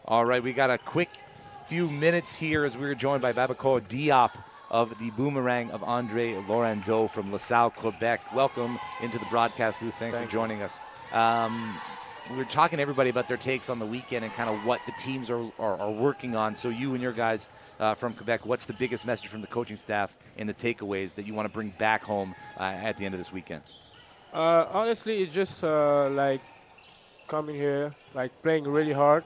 All right, we got a quick few minutes here as we were joined by Babao Diop of the Boomerang of Andre Laurando from LaSalle, Quebec. Welcome into the broadcast booth. Thanks for Thank you. joining us. We were talking to everybody about their takes on the weekend and kind of what the teams are working on. So you and your guys from Quebec, what's the biggest message from the coaching staff and the takeaways that you want to bring back home at the end of this weekend? Honestly, it's just like coming here, like playing really hard.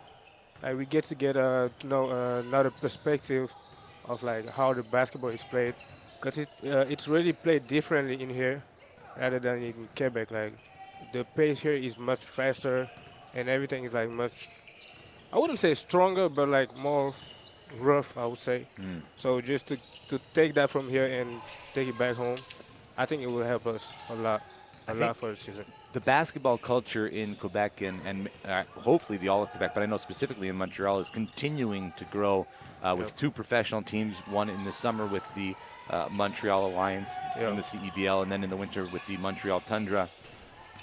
Like we get to get to know another perspective of like how the basketball is played, because it's really played differently in here rather than in Quebec. Like the pace here is much faster, and everything is like much. I wouldn't say stronger, but like more rough, I would say. Mm. So just to take that from here and take it back home, I think it will help us I a think lot for the season. the basketball culture in Quebec and hopefully the all of Quebec, but I know specifically in Montreal, is continuing to grow Yep. with two professional teams, one in the summer with the Montreal Alliance in Yep. the CEBL, and then in the winter with the Montreal Tundra.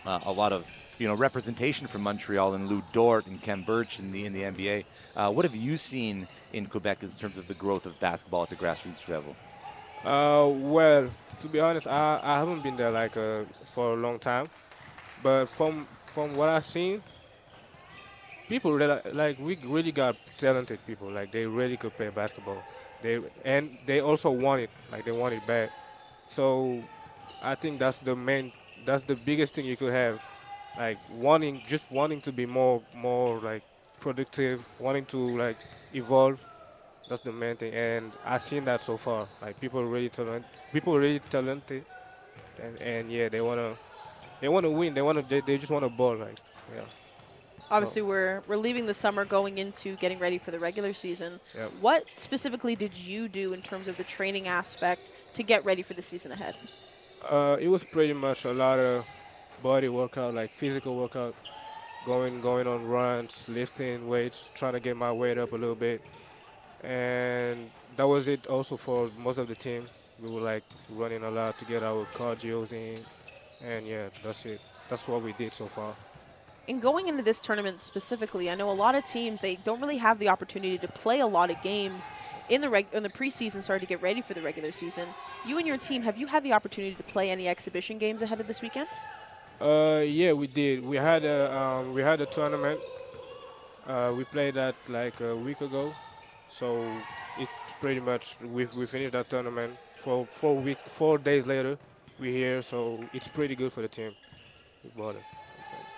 A lot of representation from Montreal and Lou Dort and Ken Birch in the NBA. What have you seen in Quebec in terms of the growth of basketball at the grassroots level? Well, to be honest, I haven't been there like for a long time, but from what I've seen, people really, like we really got talented people. Like they really could play basketball. They also want it. Like they want it bad. So I think that's the biggest thing you could have. Like just wanting to be more like productive, wanting to like evolve. That's the main thing, and I've seen that so far. Like people really talented, and yeah, they wanna win. They just wanna ball. Like yeah, so Obviously, we're leaving the summer, going into getting ready for the regular season. yeah. What specifically did you do in terms of the training aspect to get ready for the season ahead? It was pretty much a lot of body workout, like physical workout, going on runs, lifting weights, trying to get my weight up a little bit, and that was it. Also for most of the team, we were like running a lot to get our cardios in, and yeah, that's it. That's what we did so far. And going into this tournament specifically, I know a lot of teams, they don't really have the opportunity to play a lot of games in the preseason, starting to get ready for the regular season. You and your team, have you had the opportunity to play any exhibition games ahead of this weekend? Yeah, we did. We had a tournament. We played that like a week ago, so it's pretty much we finished that tournament. For 4 days later, we're here, so it's pretty good for the team. We bought it.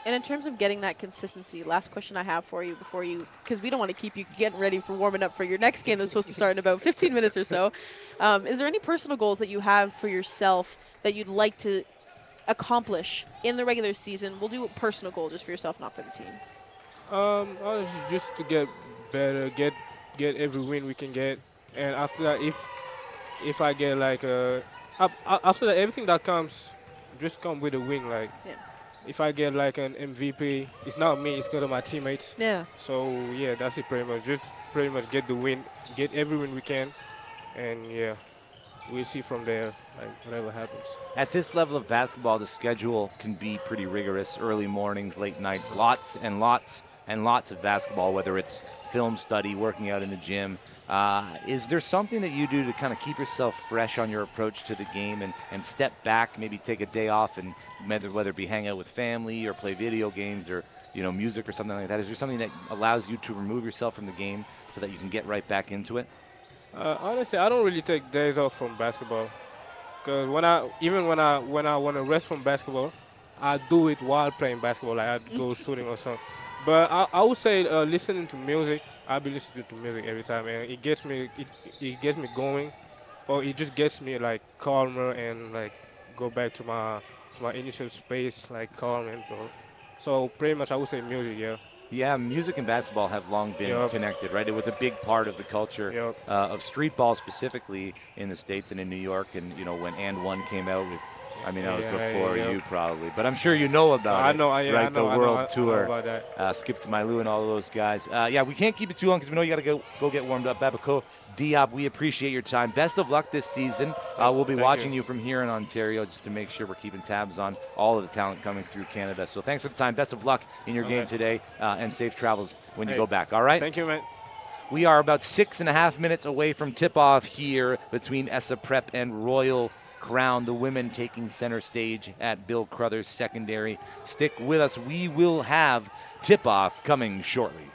And in terms of getting that consistency, last question I have for you before you, because we don't want to keep you getting ready for warming up for your next game that's supposed to start in about 15 minutes or so. Is there any personal goals that you have for yourself that you'd like to accomplish in the regular season? We'll do a personal goal just for yourself, not for the team. Honestly, just to get better, get every win we can get, and after that, if I get like after that, everything that comes, just come with a win. Like Yeah. if I get like an MVP, it's not me, it's because of my teammates. Yeah. So yeah, that's it pretty much. Just pretty much get the win, get every win we can, and yeah, we'll see from there, like whatever happens. At this level of basketball, the schedule can be pretty rigorous. Early mornings, late nights, lots and lots and lots of basketball, whether it's film study, working out in the gym. Is there something that you do to kind of keep yourself fresh on your approach to the game and step back, maybe take a day off and whether it be hang out with family or play video games or music or something like that? Is there something that allows you to remove yourself from the game so that you can get right back into it? Honestly, I don't really take days off from basketball, cause when I want to rest from basketball, I do it while playing basketball. Like I go shooting or something. But I would say listening to music. I be listening to music every time, and it gets me going, or it just gets me like calmer and like go back to my initial space, like calm and so pretty much I would say music. Yeah. Yeah, music and basketball have long been Yep. connected, right? It was a big part of the culture Yep. of street ball, specifically in the States and in New York. And, when And One came out with I mean, that was Yeah, before yeah. you probably, but I'm sure you know No, about I it, know. Yeah, right? The world I know tour, about that. Skip to Mylou and all of those guys. Yeah, we can't keep it too long because we know you got to go get warmed up. Babao Diop, we appreciate your time. Best of luck this season. We'll be Thank you. watching you from here in Ontario just to make sure we're keeping tabs on all of the talent coming through Canada. So thanks for the time. Best of luck in your game Okay. today, and safe travels when you Hey, go back. All right. thank you, man. We are about 6.5 minutes away from tip-off here between Essa Prep and Royal Crown, the women taking center stage at Bill Crothers Secondary. Stick with us. We will have tip-off coming shortly.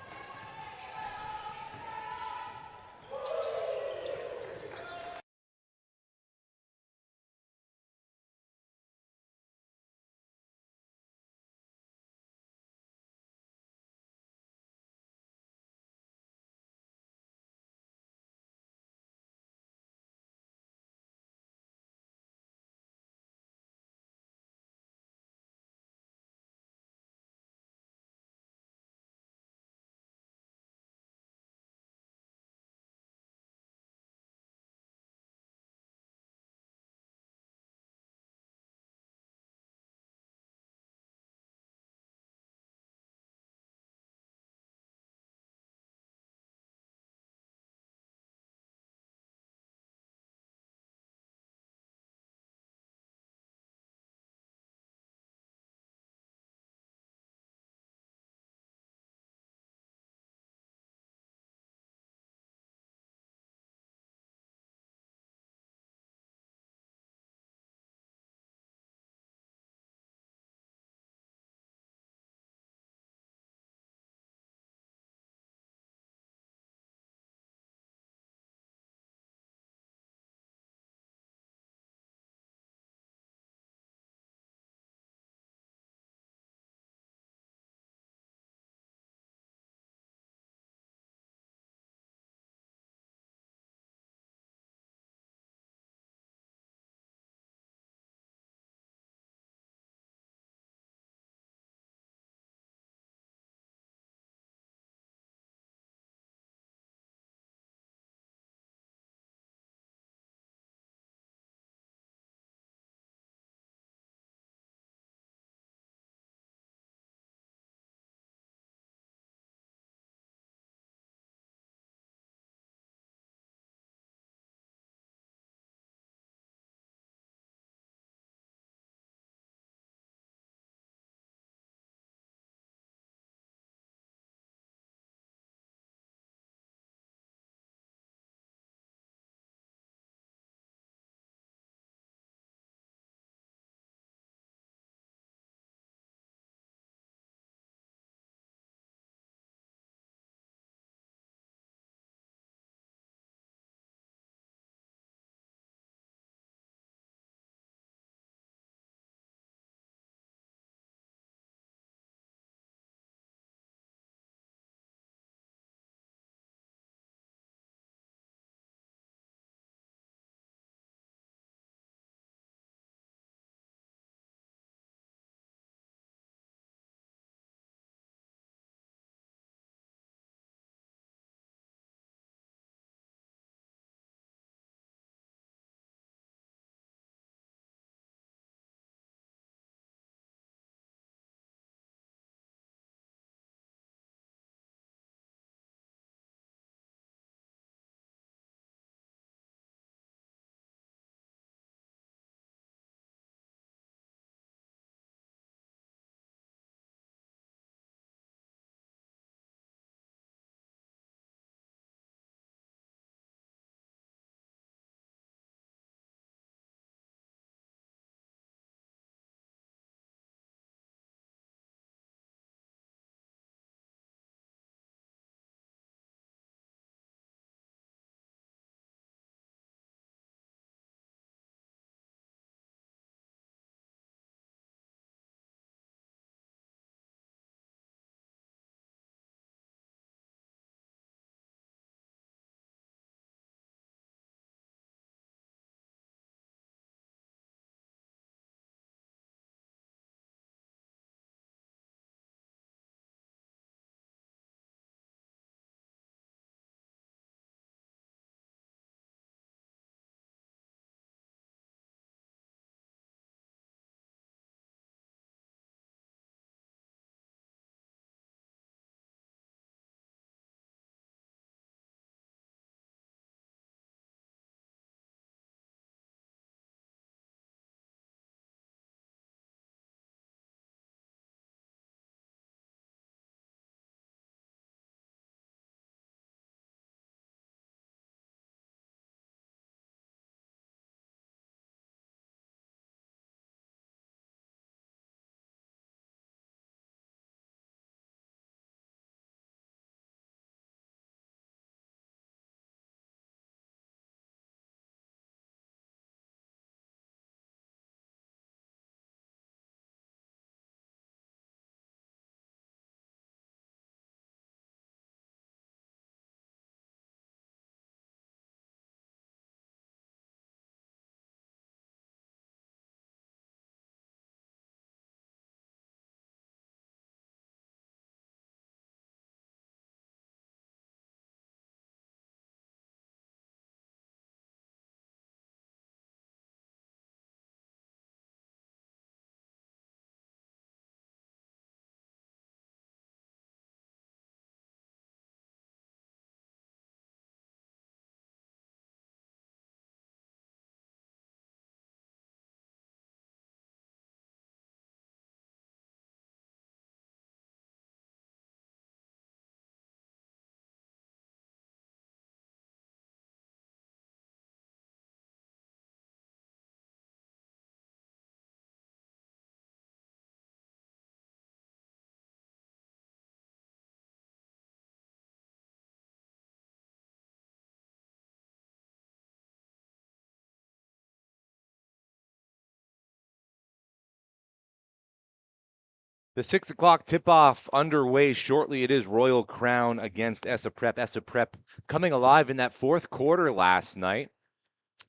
The 6 o'clock tip-off underway shortly. It is Royal Crown against Essa Prep. Essa Prep coming alive in that fourth quarter last night,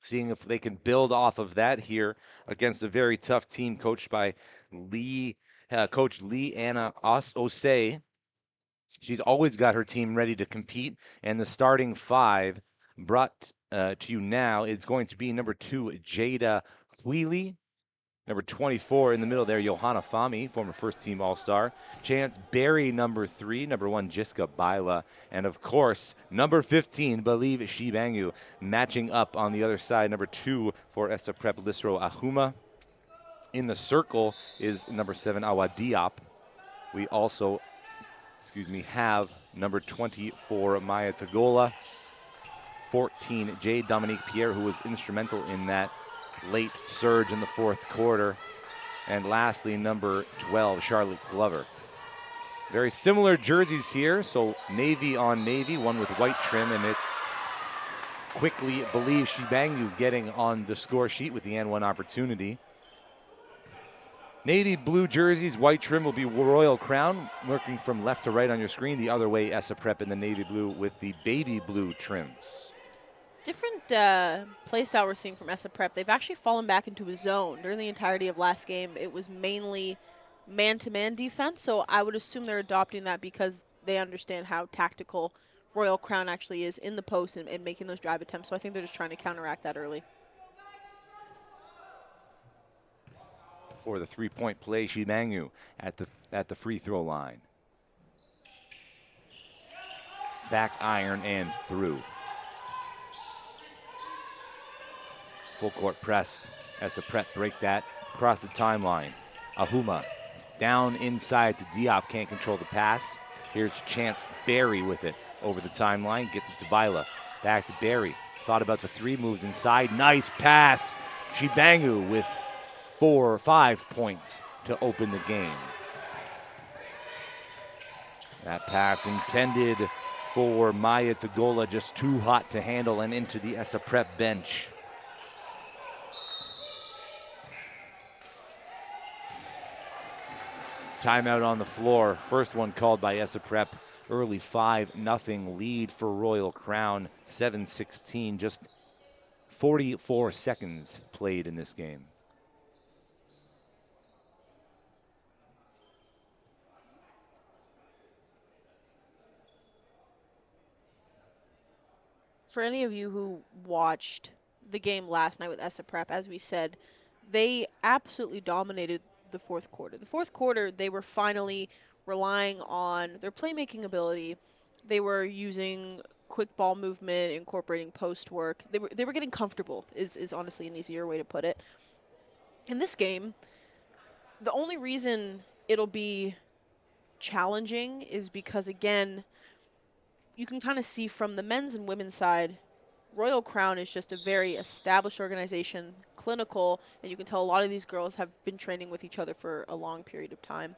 seeing if they can build off of that here against a very tough team coached by Coach Lee Anna Osei. She's always got her team ready to compete, and the starting five brought to you now is going to be number 2, Jada Wheely. Number 24 in the middle there, Johanna Fami, former first-team All-Star. Chance Berry, number 3. Number 1, Jiska Baila. And, of course, number 15, Believe Shibangu, matching up on the other side. Number 2 for Essa Prep, Lisro Ahuma. In the circle is number 7, Awa Diop. We also, have number 24, Maya Tagola. 14, Jade Dominique Pierre, who was instrumental in that late surge in the fourth quarter. And lastly, number 12, Charlotte Glover. Very similar jerseys here, so navy on navy, one with white trim, and it's quickly Believe Shibangu getting on the score sheet with the N1 opportunity. Navy blue jerseys, white trim will be Royal Crown, working from left to right on your screen. The other way, Essa Prep in the navy blue with the baby blue trims. Different play style we're seeing from Essa Prep. They've actually fallen back into a zone. During the entirety of last game, it was mainly man-to-man defense, so I would assume they're adopting that because they understand how tactical Royal Crown actually is in the post and making those drive attempts, so I think they're just trying to counteract that early. For the three-point play, Shibangu at the free throw line. Back iron and through. Full court press. Essa Prep break that across the timeline. Ahuma down inside to Diop, can't control the pass. Here's Chance Berry with it over the timeline, gets it to Baila. Back to Berry. Thought about the three, moves inside. Nice pass. Shibangu with 4 or 5 points to open the game. That pass intended for Maya Tagola, just too hot to handle and into the Essa Prep bench. Timeout on the floor. First one called by Essa Prep. Early 5-0 lead for Royal Crown. 7-16. Just 44 seconds played in this game. For any of you who watched the game last night with Essa Prep, as we said, they absolutely dominated the fourth quarter. The fourth quarter, they were finally relying on their playmaking ability. They were using quick ball movement, incorporating post work. They were getting comfortable, is honestly an easier way to put it. In this game, the only reason it'll be challenging is because, again, you can kind of see from the men's and women's side, Royal Crown is just a very established organization, clinical, and you can tell a lot of these girls have been training with each other for a long period of time.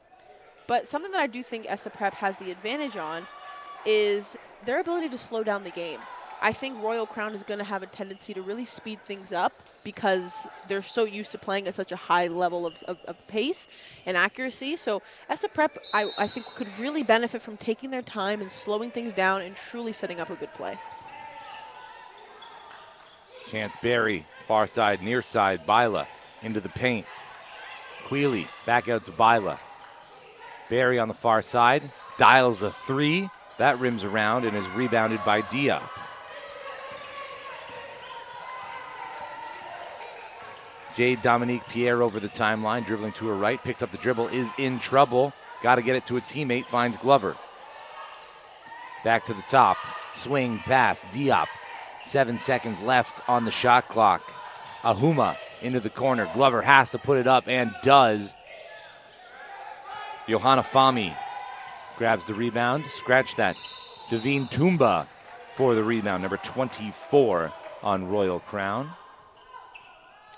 But something that I do think Essa Prep has the advantage on is their ability to slow down the game. I think Royal Crown is going to have a tendency to really speed things up because they're so used to playing at such a high level of pace and accuracy. So Essa Prep, I think, could really benefit from taking their time and slowing things down and truly setting up a good play. Chance Berry, far side, near side, Baila into the paint. Quealy back out to Baila. Berry on the far side, dials a three. That rims around and is rebounded by Diop. Jade Dominique Pierre over the timeline, dribbling to her right, picks up the dribble, is in trouble. Got to get it to a teammate, finds Glover. Back to the top, swing pass, Diop. 7 seconds left on the shot clock. Ahuma into the corner. Glover has to put it up and does. Johanna Fami grabs the rebound. Scratch that. Devine Toomba for the rebound. Number 24 on Royal Crown.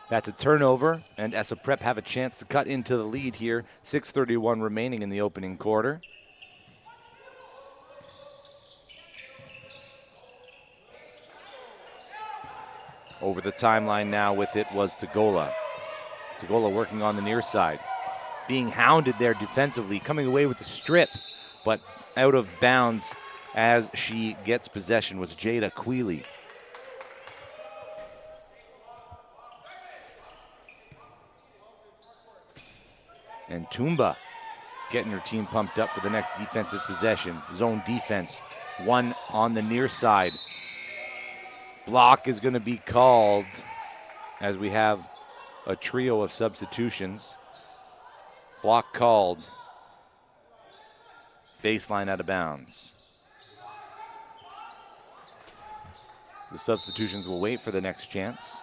That's a turnover, and Essa Prep have a chance to cut into the lead here. 6:31 remaining in the opening quarter. Over the timeline now with it was Tagola. Tagola working on the near side. being hounded there defensively, coming away with the strip, but out of bounds as she gets possession was Jada Quealy. And Tumba getting her team pumped up for the next defensive possession. Zone defense, one on the near side. Block is going to be called as we have a trio of substitutions. Block called. Baseline out of bounds. The substitutions will wait for the next chance.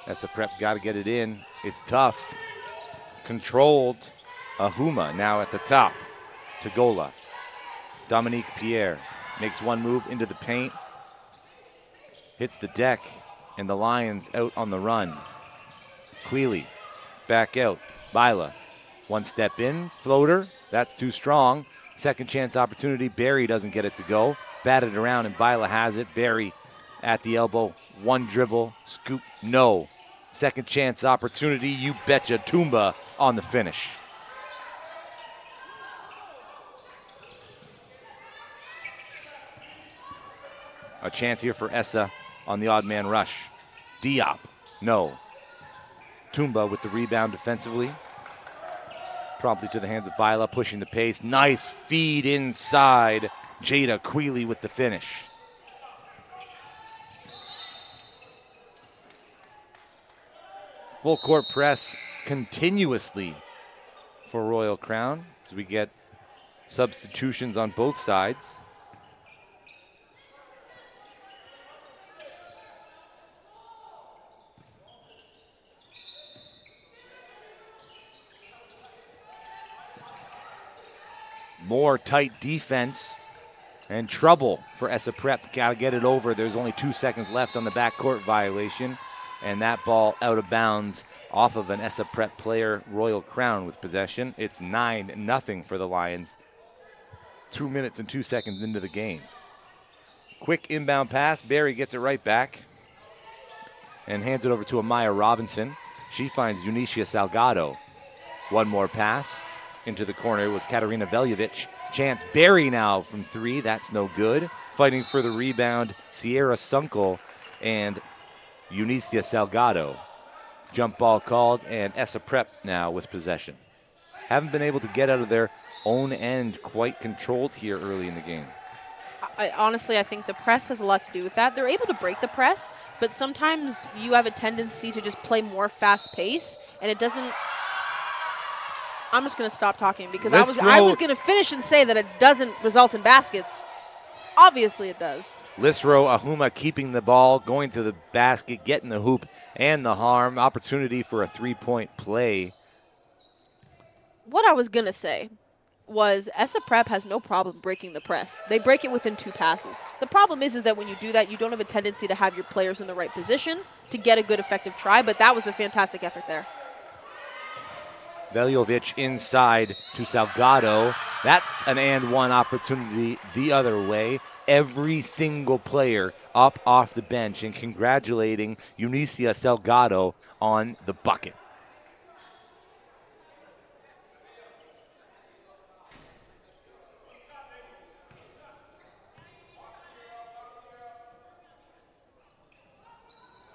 Essa Prep got to get it in. It's tough. Controlled. Ahuma now at the top. Tagola. Dominique Pierre makes one move into the paint. Hits the deck, and the Lions out on the run. Quealy back out. Bila. One step in. Floater. That's too strong. Second chance opportunity. Barry doesn't get it to go. Batted around, and Bila has it. Barry at the elbow. One dribble. Scoop. No. Second chance opportunity. You betcha. Tumba on the finish. A chance here for Essa on the odd man rush. Diop. No. Tumba with the rebound defensively. Promptly to the hands of Bila, pushing the pace. Nice feed inside. Jada Quealy with the finish. Full court press continuously for Royal Crown as we get substitutions on both sides. More tight defense and trouble for Essa Prep. Got to get it over. There's only 2 seconds left on the backcourt violation. And that ball out of bounds off of an Essa Prep player. Royal Crown with possession. It's 9-0 for the Lions. 2 minutes and 2 seconds into the game. Quick inbound pass. Barry gets it right back and hands it over to Amaya Robinson. She finds Eunicia Salgado. One more pass into the corner. It was Katarina Veljovic. Chance Barry now from three. That's no good. Fighting for the rebound, Sierra Sunkel and Eunicia Salgado. Jump ball called, and Essa Prep now with possession. Haven't been able to get out of their own end quite controlled here early in the game. Honestly, I think the press has a lot to do with that. They're able to break the press, but sometimes you have a tendency to just play more fast pace, and it doesn't. I'm just going to stop talking because I was going to finish and say that it doesn't result in baskets. Obviously it does. Lisro Ahuma keeping the ball, going to the basket, getting the hoop and the harm. Opportunity for a three-point play. What I was going to say was Essa Prep has no problem breaking the press. They break it within 2 passes. The problem is that when you do that, you don't have a tendency to have your players in the right position to get a good effective try, but that was a fantastic effort there. Veljovic inside to Salgado. That's an and one opportunity the other way. Every single player up off the bench and congratulating Eunicia Salgado on the bucket.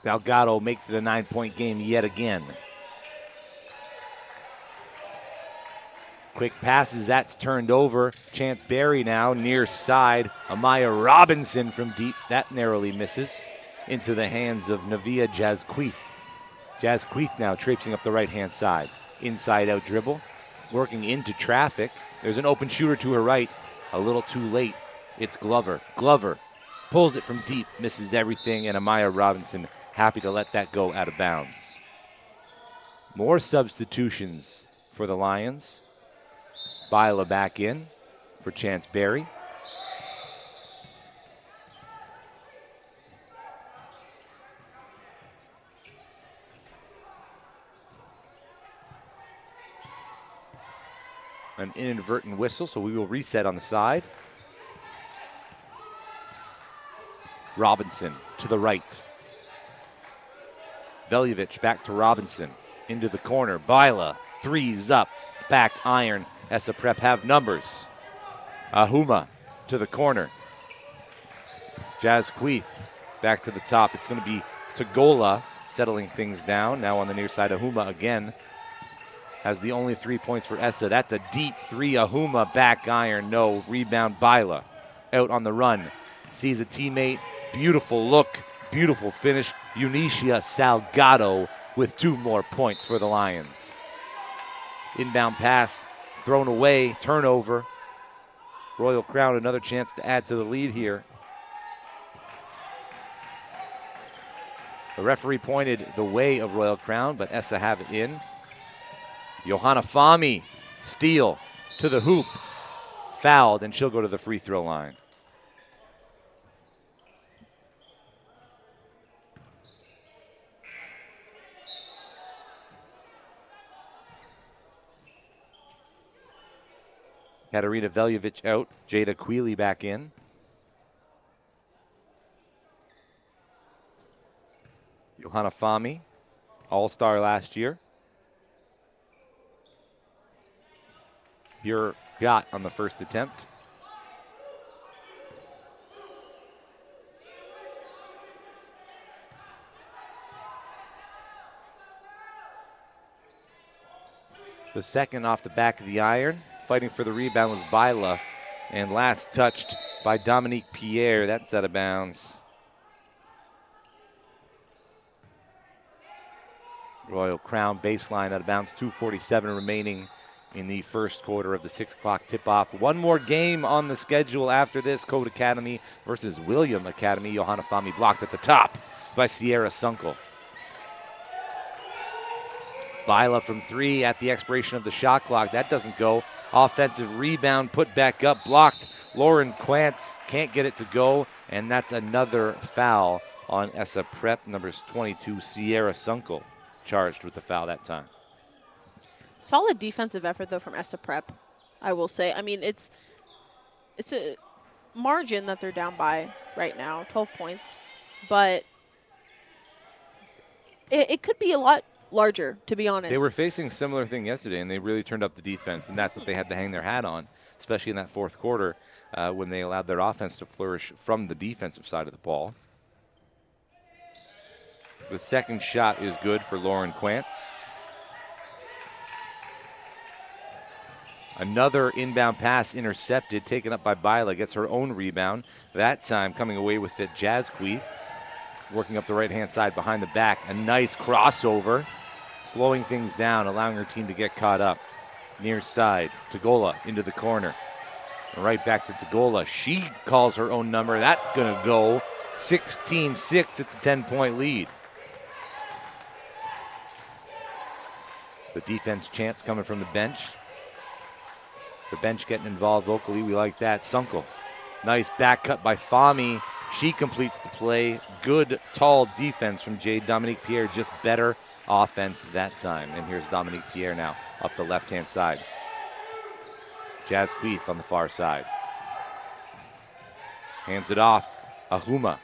Salgado makes it a 9-point game yet again. Quick passes, that's turned over. Chance Barry now, near side. Amaya Robinson from deep, that narrowly misses. Into the hands of Navia Jazqueef. Jazqueef now traipsing up the right-hand side. Inside out dribble, working into traffic. There's an open shooter to her right. A little too late. It's Glover. Glover pulls it from deep, misses everything, and Amaya Robinson happy to let that go out of bounds. More substitutions for the Lions. Bila back in for Chance Barry. An inadvertent whistle, so we will reset on the side. Robinson to the right. Veljovic back to Robinson. into the corner. Bila, threes up, back iron. Essa Prep have numbers. Ahuma to the corner. Jazz Queeth back to the top. It's going to be Tagola settling things down. Now on the near side, Ahuma again has the only 3 points for Essa. That's a deep three. Ahuma back iron. No. Rebound. Bila out on the run. Sees a teammate. Beautiful look. Beautiful finish. Eunicia Salgado with 2 more points for the Lions. Inbound pass thrown away. Turnover. Royal Crown another chance to add to the lead here. The referee pointed the way of Royal Crown, but Essa have it in. Johanna Fahmy, steal to the hoop. Fouled, and she'll go to the free throw line. Katarina Veljovic out. Jada Queely back in. Johanna Fahmy, all-star last year. Pure shot on the first attempt. The second off the back of the iron. Fighting for the rebound was Bila. And last touched by Dominique Pierre. That's out of bounds. Royal Crown baseline out of bounds. 2:47 remaining in the first quarter of the 6 o'clock tip-off. One more game on the schedule after this. Code Academy versus William Academy. Johanna Fahmy blocked at the top by Sierra Sunkel. Bila from 3 at the expiration of the shot clock. That doesn't go. Offensive rebound put back up, blocked. Lauren Quantz can't get it to go, and that's another foul on Essa Prep. Numbers 22, Sierra Sunkel, charged with the foul that time. Solid defensive effort, though, from Essa Prep, I will say. I mean, it's a margin that they're down by right now, 12 points. But it could be a lot larger, to be honest. They were facing a similar thing yesterday, and they really turned up the defense, and that's what they had to hang their hat on, especially in that fourth quarter when they allowed their offense to flourish from the defensive side of the ball. The second shot is good for Lauren Quantz. Another inbound pass intercepted, taken up by Bila, gets her own rebound. That time coming away with it, Jazz Queeth, working up the right-hand side behind the back. A nice crossover, slowing things down, allowing her team to get caught up. Near side, Tagola into the corner. Right back to Tagola. She calls her own number. That's going to go 16-6. It's a 10-point lead. The defense chants coming from the bench. The bench getting involved vocally. We like that. Sunkel. Nice back cut by Fahmy. She completes the play. Good, tall defense from Jade Dominique Pierre. Just better offense that time. And here's Dominique Pierre now up the left-hand side. Jazz Queeth on the far side. Hands it off. Ahuma.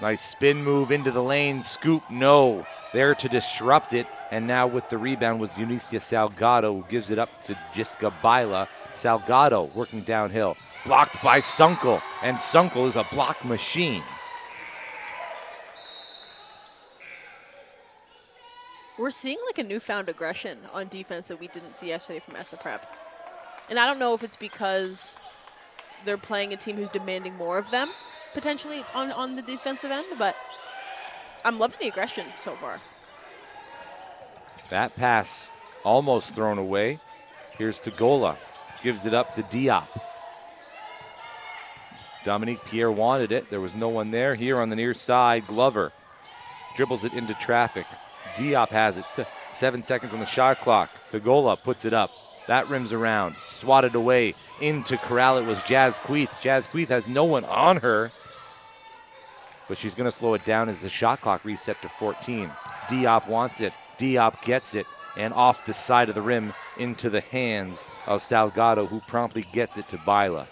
Nice spin move into the lane. Scoop, no. There to disrupt it, and now with the rebound was Eunicia Salgado, who gives it up to Jessica Bila. Salgado working downhill, blocked by Sunkel, and Sunkel is a block machine. We're seeing like a newfound aggression on defense that we didn't see yesterday from Essa Prep. And I don't know if it's because they're playing a team who's demanding more of them, potentially on the defensive end, but I'm loving the aggression so far. That pass almost thrown away. Here's Tagola. Gives it up to Diop. Dominique Pierre wanted it. There was no one there. Here on the near side, Glover dribbles it into traffic. Diop has it. 7 seconds on the shot clock. Tagola puts it up. That rims around. Swatted away into corral. It was Jazz Queeth. Jazz Queeth has no one on her, but she's going to slow it down as the shot clock reset to 14. Diop wants it. Diop gets it, and off the side of the rim into the hands of Salgado, who promptly gets it to Bila.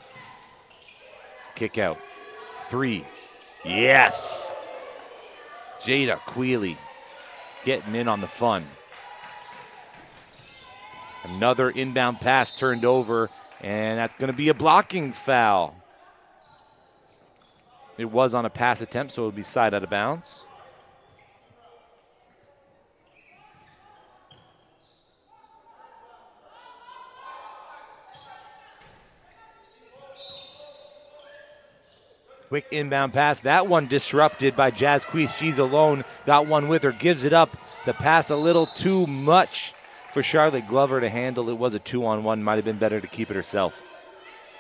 Kick out. 3. Yes! Jada Queely getting in on the fun. Another inbound pass turned over, and that's going to be a blocking foul. It was on a pass attempt, so it would be side out of bounds. Quick inbound pass. That one disrupted by Jazz Queeth. She's alone. Got one with her. Gives it up. The pass a little too much for Charlotte Glover to handle. It was a 2-on-1. Might have been better to keep it herself.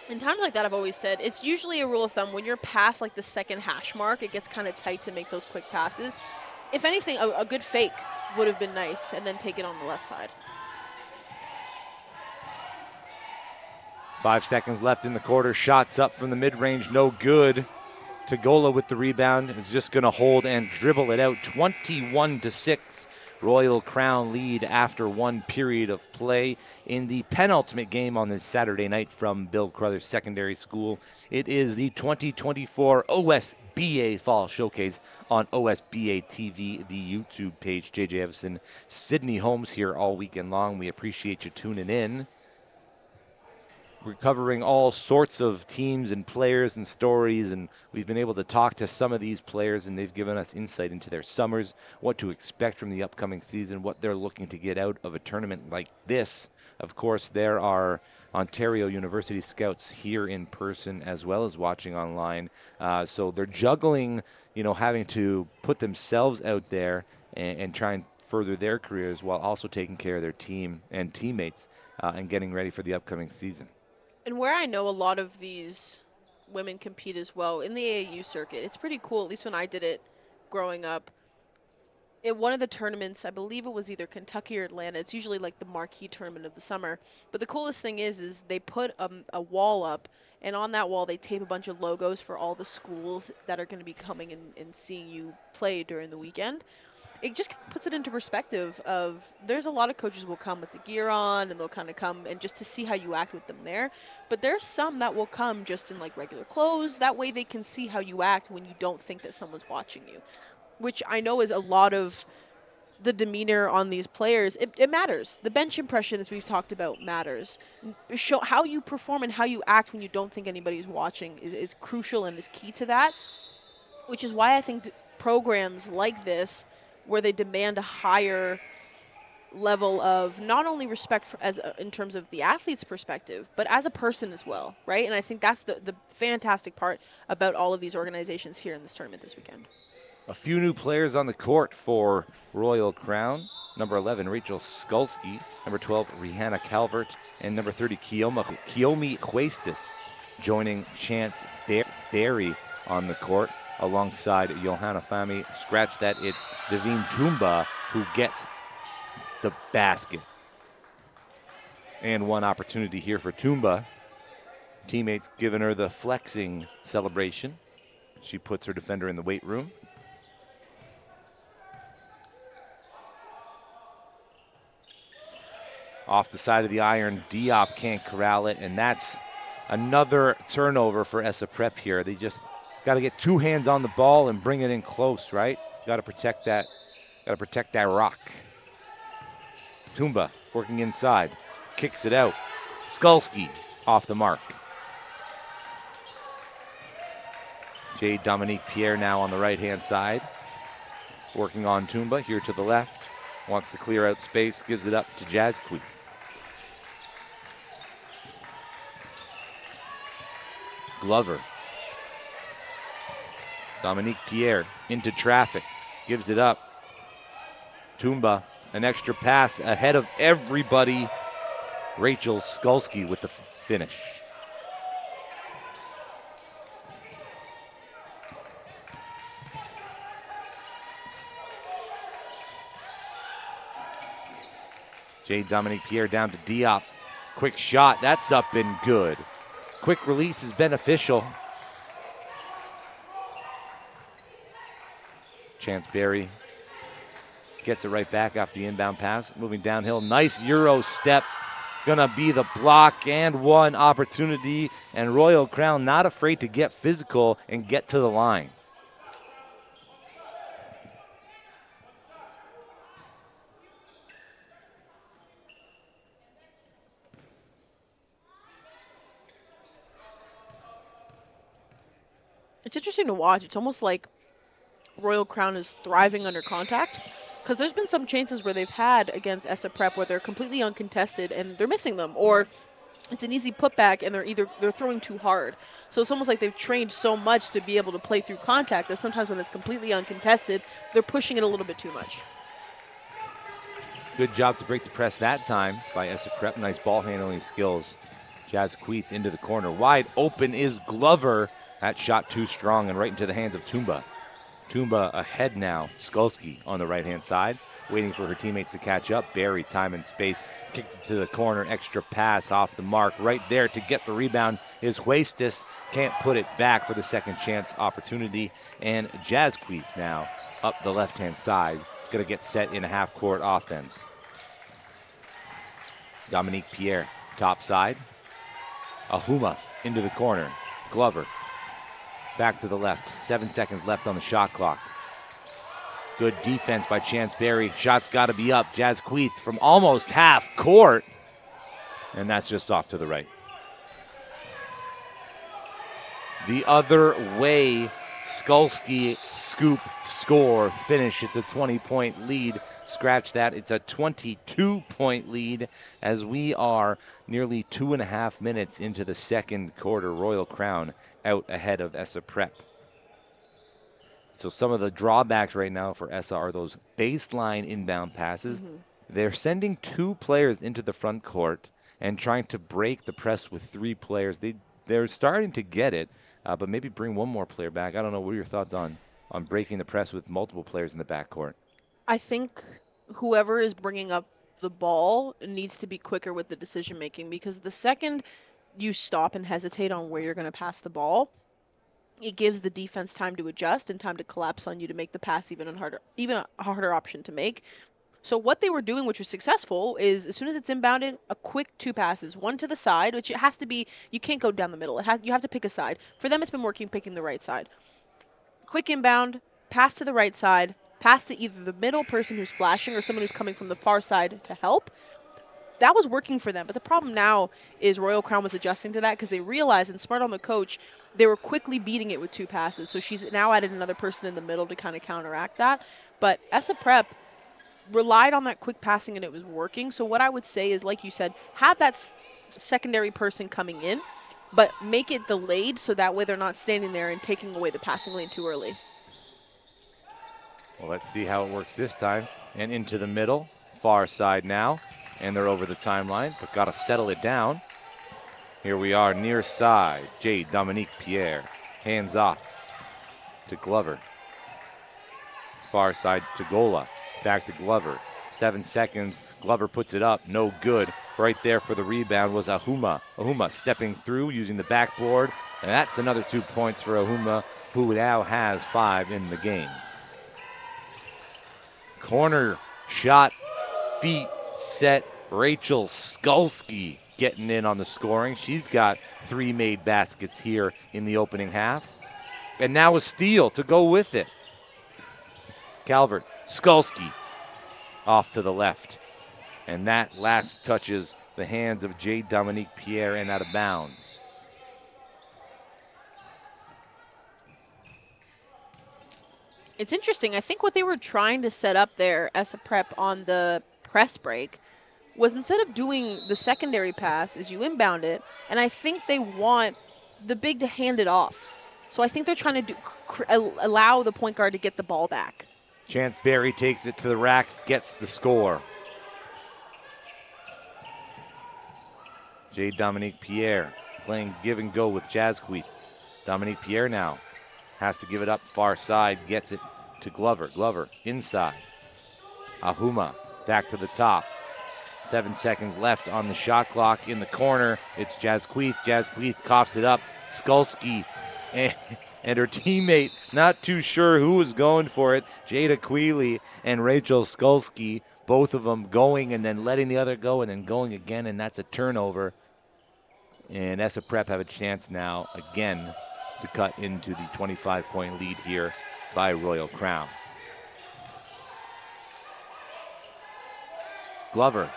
In times like that, I've always said, it's usually a rule of thumb. When you're past like the second hash mark, it gets kind of tight to make those quick passes. If anything, a good fake would have been nice, and then take it on the left side. 5 seconds left in the quarter. Shots up from the mid-range. No good. Tagola with the rebound is just going to hold and dribble it out. 21-6. Royal Crown lead after one period of play in the penultimate game on this Saturday night from Bill Carruthers Secondary School. It is the 2024 OSBA Fall Showcase on OSBA TV, the YouTube page. JJ Evison, Sydney Holmes here all weekend long. We appreciate you tuning in. We're covering all sorts of teams and players and stories, and we've been able to talk to some of these players, and they've given us insight into their summers, what to expect from the upcoming season, what they're looking to get out of a tournament like this. Of course, there are Ontario University scouts here in person as well as watching online. So they're juggling, having to put themselves out there and try and further their careers while also taking care of their team and teammates and getting ready for the upcoming season. And where I know a lot of these women compete as well, in the AAU circuit, it's pretty cool, at least when I did it growing up. At one of the tournaments, I believe it was either Kentucky or Atlanta, it's usually like the marquee tournament of the summer. But the coolest thing is they put a wall up, and on that wall they tape a bunch of logos for all the schools that are going to be coming and seeing you play during the weekend. It just kind of puts it into perspective of there's a lot of coaches who will come with the gear on and they'll kind of come and just to see how you act with them there. But there's some that will come just in like regular clothes. That way they can see how you act when you don't think that someone's watching you, which I know is a lot of the demeanor on these players. It matters. The bench impression, as we've talked about, matters. Show how you perform and how you act when you don't think anybody's watching is crucial and is key to that, which is why I think programs like this, where they demand a higher level of not only respect in terms of the athlete's perspective, but as a person as well, right? And I think that's the fantastic part about all of these organizations here in this tournament this weekend. A few new players on the court for Royal Crown. Number 11, Rachel Skulski. Number 12, Rihanna Calvert. And number 30, Kiyomi Huestis, joining Chance Berry on the court alongside Johanna Fami. Scratch that, it's Devine Tumba who gets the basket. And one opportunity here for Tumba. Teammates giving her the flexing celebration. She puts her defender in the weight room. Off the side of the iron, Diop can't corral it, and that's another turnover for Essa Prep here. They just got to get two hands on the ball and bring it in close, right? Got to protect that. Got to protect that rock. Tumba working inside, kicks it out. Skulski off the mark. Jade Dominique Pierre now on the right-hand side, working on Tumba here to the left. Wants to clear out space, gives it up to Jazz Queeth. Glover. Dominique Pierre into traffic, gives it up. Tumba, an extra pass ahead of everybody. Rachel Skulski with the finish. Jade Dominique Pierre down to Diop. Quick shot, that's up and good. Quick release is beneficial. Chance Berry gets it right back after the inbound pass. Moving downhill, nice Euro step. Gonna be the block and one opportunity. And Royal Crown not afraid to get physical and get to the line. It's interesting to watch. It's almost like Royal Crown is thriving under contact, because there's been some chances where they've had against Essa Prep where they're completely uncontested and they're missing them, or it's an easy putback and they're throwing too hard. So it's almost like they've trained so much to be able to play through contact that sometimes when it's completely uncontested, they're pushing it a little bit too much. Good job to break the press that time by Essa Prep. Nice ball handling skills. Jazz Queeth into the corner. Wide open is Glover. That shot too strong and right into the hands of Tumba. Tumba ahead now. Skulski on the right-hand side, waiting for her teammates to catch up. Barry, time and space, kicks it to the corner. Extra pass off the mark. Right there to get the rebound is Huestis. Can't put it back for the second chance opportunity. And Jazz Queeth now up the left-hand side. Going to get set in a half-court offense. Dominique Pierre, top side. Ahuma into the corner. Glover back to the left. 7 seconds left on the shot clock. Good defense by Chance Berry. Shot's got to be up. Jazz Queeth from almost half court. And that's just off to the right. The other way, Skulski scoop, score, finish. It's a 20-point lead. Scratch that. It's a 22-point lead as we are nearly 2.5 minutes into the second quarter. Royal Crown out ahead of Essa Prep. So some of the drawbacks right now for Essa are those baseline inbound passes. They're sending 2 players into the front court and trying to break the press with 3 players. They're starting to get it, but maybe bring one more player back. I don't know. What are your thoughts on breaking the press with multiple players in the backcourt? I think whoever is bringing up the ball needs to be quicker with the decision making, because the second you stop and hesitate on where you're going to pass the ball, it gives the defense time to adjust and time to collapse on you to make the pass even a harder option to make. So what they were doing, which was successful, is as soon as it's inbounded, a quick 2 passes, one to the side, which it has to be, you can't go down the middle. You have to pick a side. For them, it's been working picking the right side. Quick inbound, pass to the right side, pass to either the middle person who's flashing or someone who's coming from the far side to help. That was working for them. But the problem now is Royal Crown was adjusting to that because they realized, and smart on the coach, they were quickly beating it with 2 passes. So she's now added another person in the middle to kind of counteract that. But Essa Prep relied on that quick passing and it was working. So what I would say is, like you said, have that secondary person coming in, but make it delayed so that way they're not standing there and taking away the passing lane too early. Well, let's see how it works this time. And into the middle, far side now. And they're over the timeline, but got to settle it down. Here we are near side. Jade Dominique Pierre. Hands off to Glover. Far side to Gola. Back to Glover. 7 seconds. Glover puts it up. No good. Right there for the rebound was Ahuma. Ahuma stepping through using the backboard. And that's another 2 points for Ahuma, who now has 5 in the game. Corner shot, feet set. Rachel Skulski getting in on the scoring. She's got 3 made baskets here in the opening half. And now a steal to go with it. Calvert, Skulski off to the left. And that last touches the hands of Jade Dominique Pierre and out of bounds. It's interesting. I think what they were trying to set up there, Essa Prep, on the press break was, instead of doing the secondary pass, is you inbound it, and I think they want the big to hand it off. So I think they're trying to allow the point guard to get the ball back. Chance Berry takes it to the rack, gets the score. Jade Dominique Pierre playing give and go with Jazz Queeth. Dominique Pierre now has to give it up far side, gets it to Glover. Glover inside. Ahuma back to the top. 7 seconds left on the shot clock. In the corner, it's Jazz Queeth. Jazz Queeth coughs it up. Skulski and her teammate, not too sure who was going for it. Jada Queely and Rachel Skulski, both of them going and then letting the other go and then going again, and that's a turnover. And Essa Prep have a chance now again to cut into the 25-point lead here by Royal Crown. Glover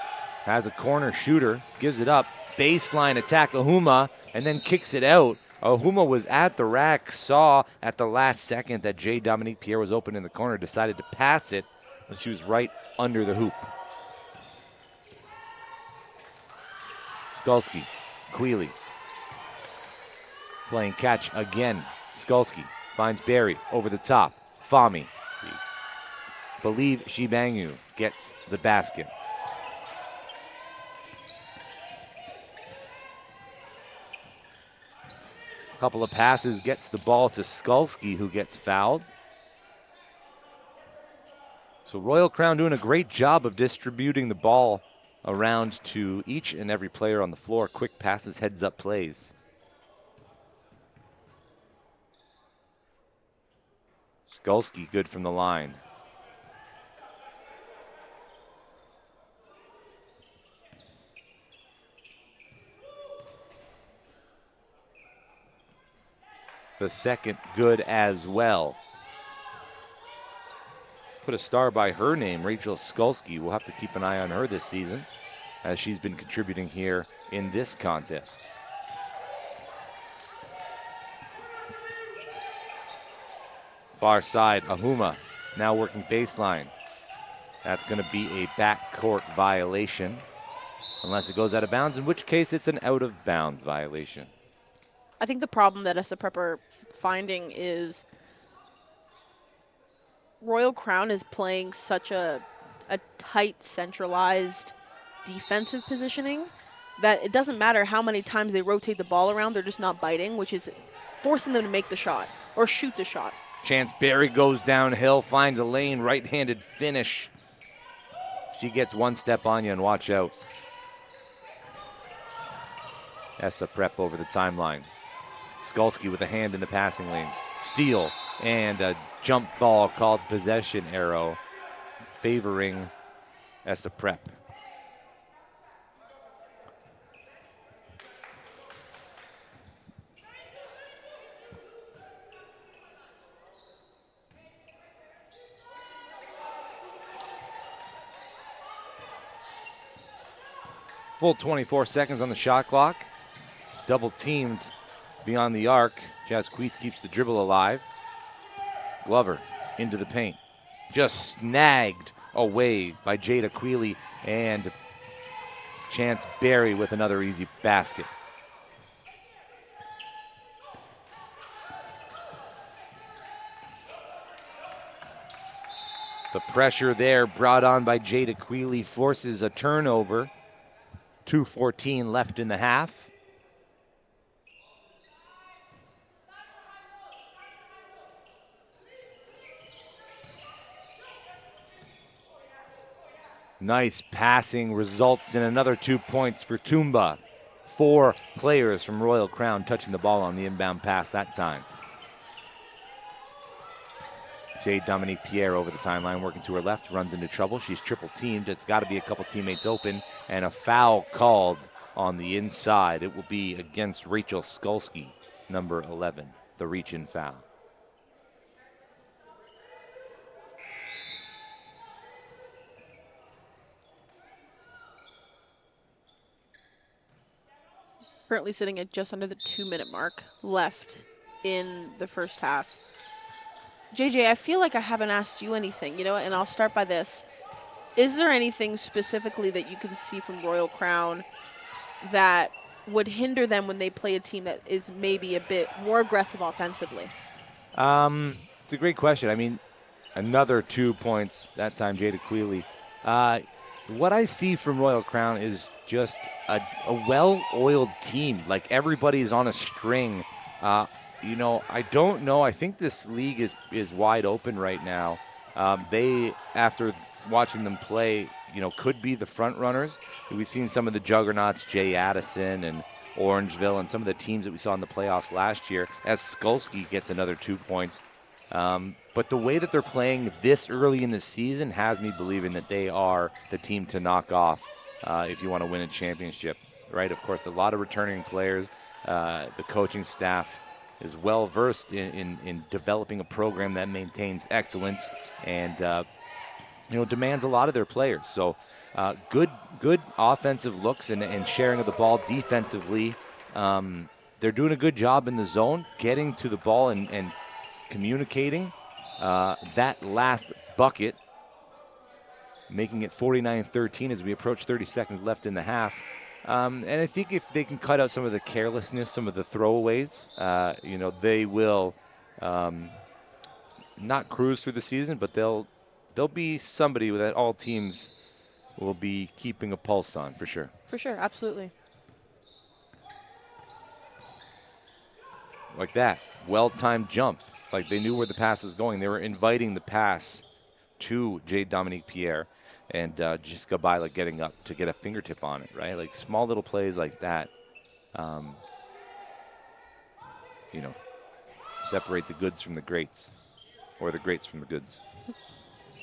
has a corner shooter, gives it up, baseline attack Ahuma, and then kicks it out. Ohuma was at the rack, saw at the last second that J. Dominique Pierre was open in the corner, decided to pass it, and she was right under the hoop. Skulski, Quealy, playing catch again. Skulski finds Barry over the top. Fami, believe Shibangu gets the basket. Couple of passes, gets the ball to Skulski, who gets fouled. So Royal Crown doing a great job of distributing the ball around to each and every player on the floor. Quick passes, heads-up plays. Skulski good from the line. The second good as well. Put a star by her name, Rachel Skulski. We'll have to keep an eye on her this season as she's been contributing here in this contest. Far side, Ahuma now working baseline. That's going to be a backcourt violation unless it goes out of bounds, in which case it's an out of bounds violation. I think the problem that Essa Prep are finding is Royal Crown is playing such a tight, centralized defensive positioning that it doesn't matter how many times they rotate the ball around, they're just not biting, which is forcing them to make the shot or shoot the shot. Chance Berry goes downhill, finds a lane, right-handed finish. She gets one step on you, and watch out. Essa Prep over the timeline. Skulski with a hand in the passing lanes. Steal and a jump ball called possession arrow favoring Essa Prep. Full 24 seconds on the shot clock. Double teamed beyond the arc. Jazz Queeth keeps the dribble alive. Glover into the paint. Just snagged away by Jada Quealy, and Chance Berry with another easy basket. The pressure there brought on by Jada Quealy forces a turnover. 2:14 left in the half. Nice passing results in another 2 points for Toomba. 4 players from Royal Crown touching the ball on the inbound pass that time. J. Dominique Pierre over the timeline, working to her left, runs into trouble. She's triple teamed. It's got to be a couple teammates open, and a foul called on the inside. It will be against Rachel Skulski, number 11, the reach-in foul. Currently sitting at just under the 2-minute mark left in the first half. JJ, I feel like I haven't asked you anything, and I'll start by this. Is there anything specifically that you can see from Royal Crown that would hinder them when they play a team that is maybe a bit more aggressive offensively? It's a great question. I mean, another 2 points, that time Jada Quealy. What I see from Royal Crown is just a well-oiled team. Like, everybody's on a string. I don't know. I think this league is wide open right now. They, after watching them play, could be the front runners. We've seen some of the juggernauts, Jay Addison and Orangeville, and some of the teams that we saw in the playoffs last year, as Skulski gets another 2 points. But the way that they're playing this early in the season has me believing that they are the team to knock off if you want to win a championship, right? Of course, a lot of returning players. The coaching staff is well versed in developing a program that maintains excellence and demands a lot of their players. So good offensive looks and sharing of the ball defensively. they're doing a good job in the zone, getting to the ball and communicating. That last bucket, making it 49-13 as we approach 30 seconds left in the half. And I think if they can cut out some of the carelessness, some of the throwaways, they will not cruise through the season, but they'll be somebody that all teams will be keeping a pulse on for sure. For sure, absolutely. Like that, well-timed jump. Like they knew where the pass was going. They were inviting the pass to Jade Dominique Pierre, and just got by like getting up to get a fingertip on it, right? Like small little plays like that, separate the goods from the greats, or the greats from the goods.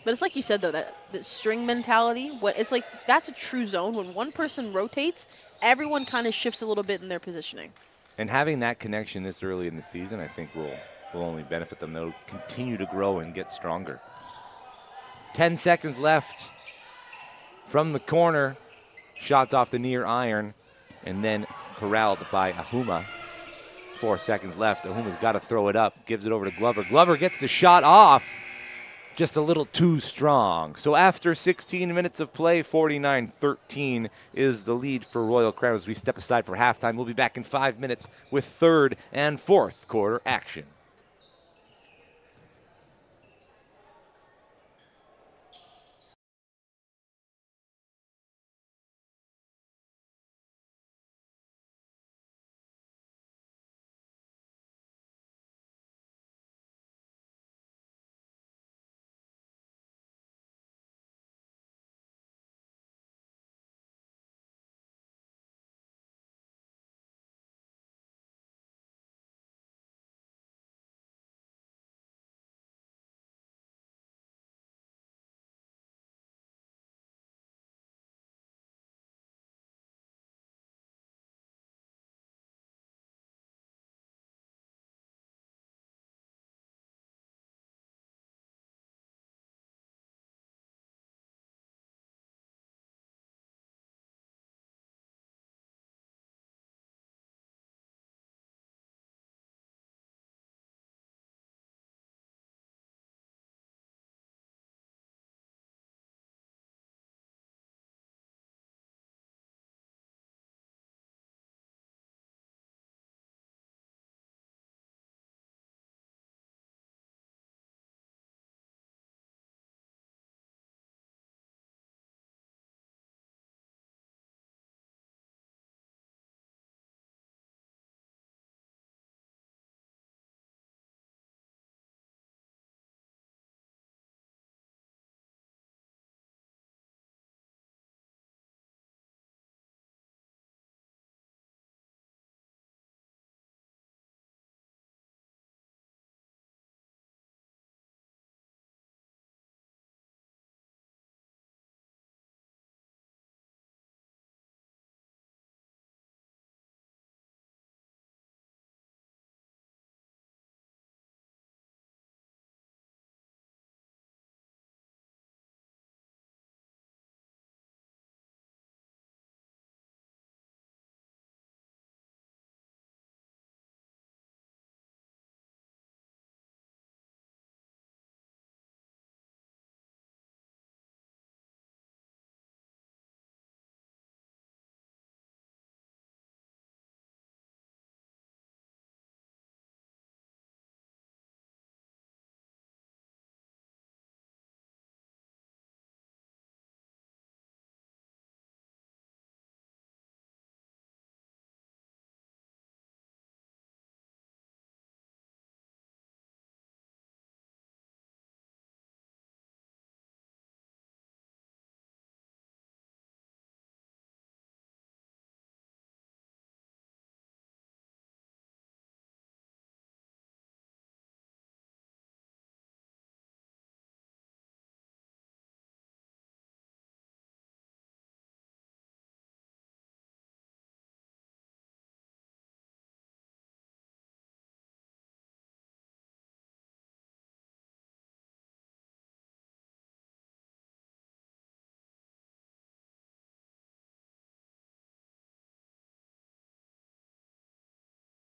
But it's like you said, though, that string mentality, it's like that's a true zone. When one person rotates, everyone kind of shifts a little bit in their positioning. And having that connection this early in the season, I think will only benefit them. They'll continue to grow and get stronger. 10 seconds left from the corner. Shots off the near iron, and then corralled by Ahuma. 4 seconds left. Ahuma's got to throw it up, gives it over to Glover. Glover gets the shot off, just a little too strong. So after 16 minutes of play, 49-13 is the lead for Royal Crown as we step aside for halftime. We'll be back in 5 minutes with third and fourth quarter action.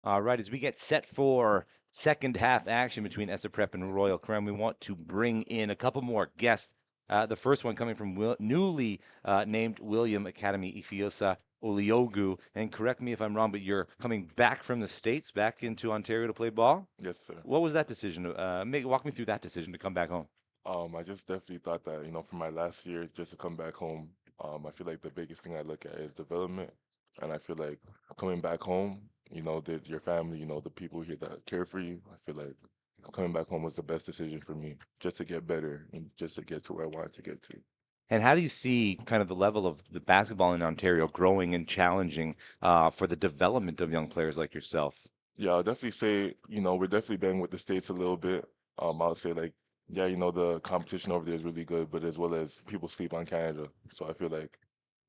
All right, as we get set for second half action between Essa Prep and Royal Crown, we want to bring in a couple more guests. The first one coming from newly named William Academy Eosa Olu. And correct me if I'm wrong, but you're coming back from the States, back into Ontario to play ball. Yes, sir. What was that decision? Walk me through that decision to come back home. I just definitely thought that, for my last year, just to come back home, I feel like the biggest thing I look at is development. And I feel like coming back home, there's your family, the people here that care for you. I feel like coming back home was the best decision for me, just to get better and just to get to where I wanted to get to. And how do you see kind of the level of the basketball in Ontario growing and challenging for the development of young players like yourself? Yeah, I'll definitely say, we're definitely banging with the States a little bit. I would say like, yeah, the competition over there is really good, but as well as people sleep on Canada. So I feel like,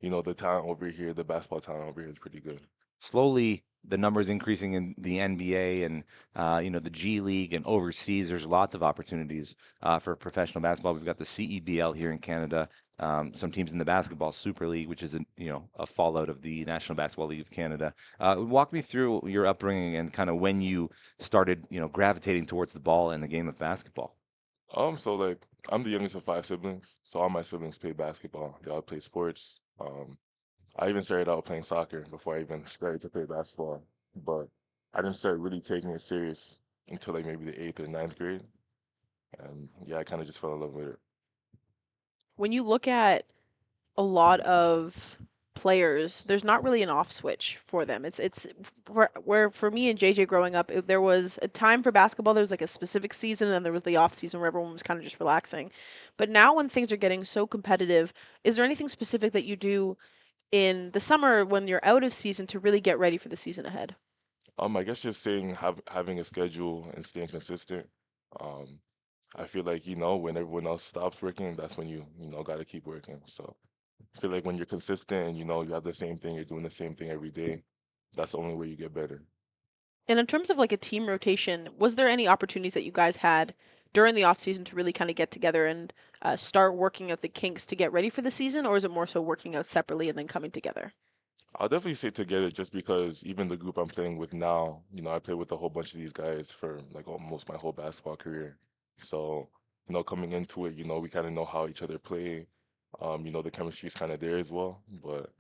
the talent over here, the basketball talent over here is pretty good. Slowly the numbers increasing in the NBA and the G League and overseas. There's lots of opportunities for professional basketball. We've got the CEBL here in Canada. Some teams in the Basketball Super League, which is a fallout of the National Basketball League of Canada. Walk me through your upbringing and kind of when you started gravitating towards the ball and the game of basketball. So like I'm the youngest of five siblings, so all my siblings play basketball. They all play sports. I even started out playing soccer before I even started to play basketball. But I didn't start really taking it serious until like maybe the eighth or ninth grade. And yeah, I kind of just fell in love with it. When you look at a lot of players, there's not really an off switch for them. It's where for me and JJ growing up, there was a time for basketball. There was like a specific season, and then there was the off season where everyone was kind of just relaxing. But now, when things are getting so competitive, is there anything specific that you do in the summer when you're out of season to really get ready for the season ahead? I guess just having a schedule and staying consistent. Um, I feel like, when everyone else stops working, that's when you got to keep working. So I feel like when you're consistent and you have the same thing, you're doing the same thing every day, that's the only way you get better. And in terms of like a team rotation, was there any opportunities that you guys had during the off season to really kind of get together and start working out the kinks to get ready for the season, or is it more so working out separately and then coming together? I'll definitely say together just because even the group I'm playing with now, I play with a whole bunch of these guys for like almost my whole basketball career. So, coming into it, we kind of know how each other play. The chemistry is kind of there as well. But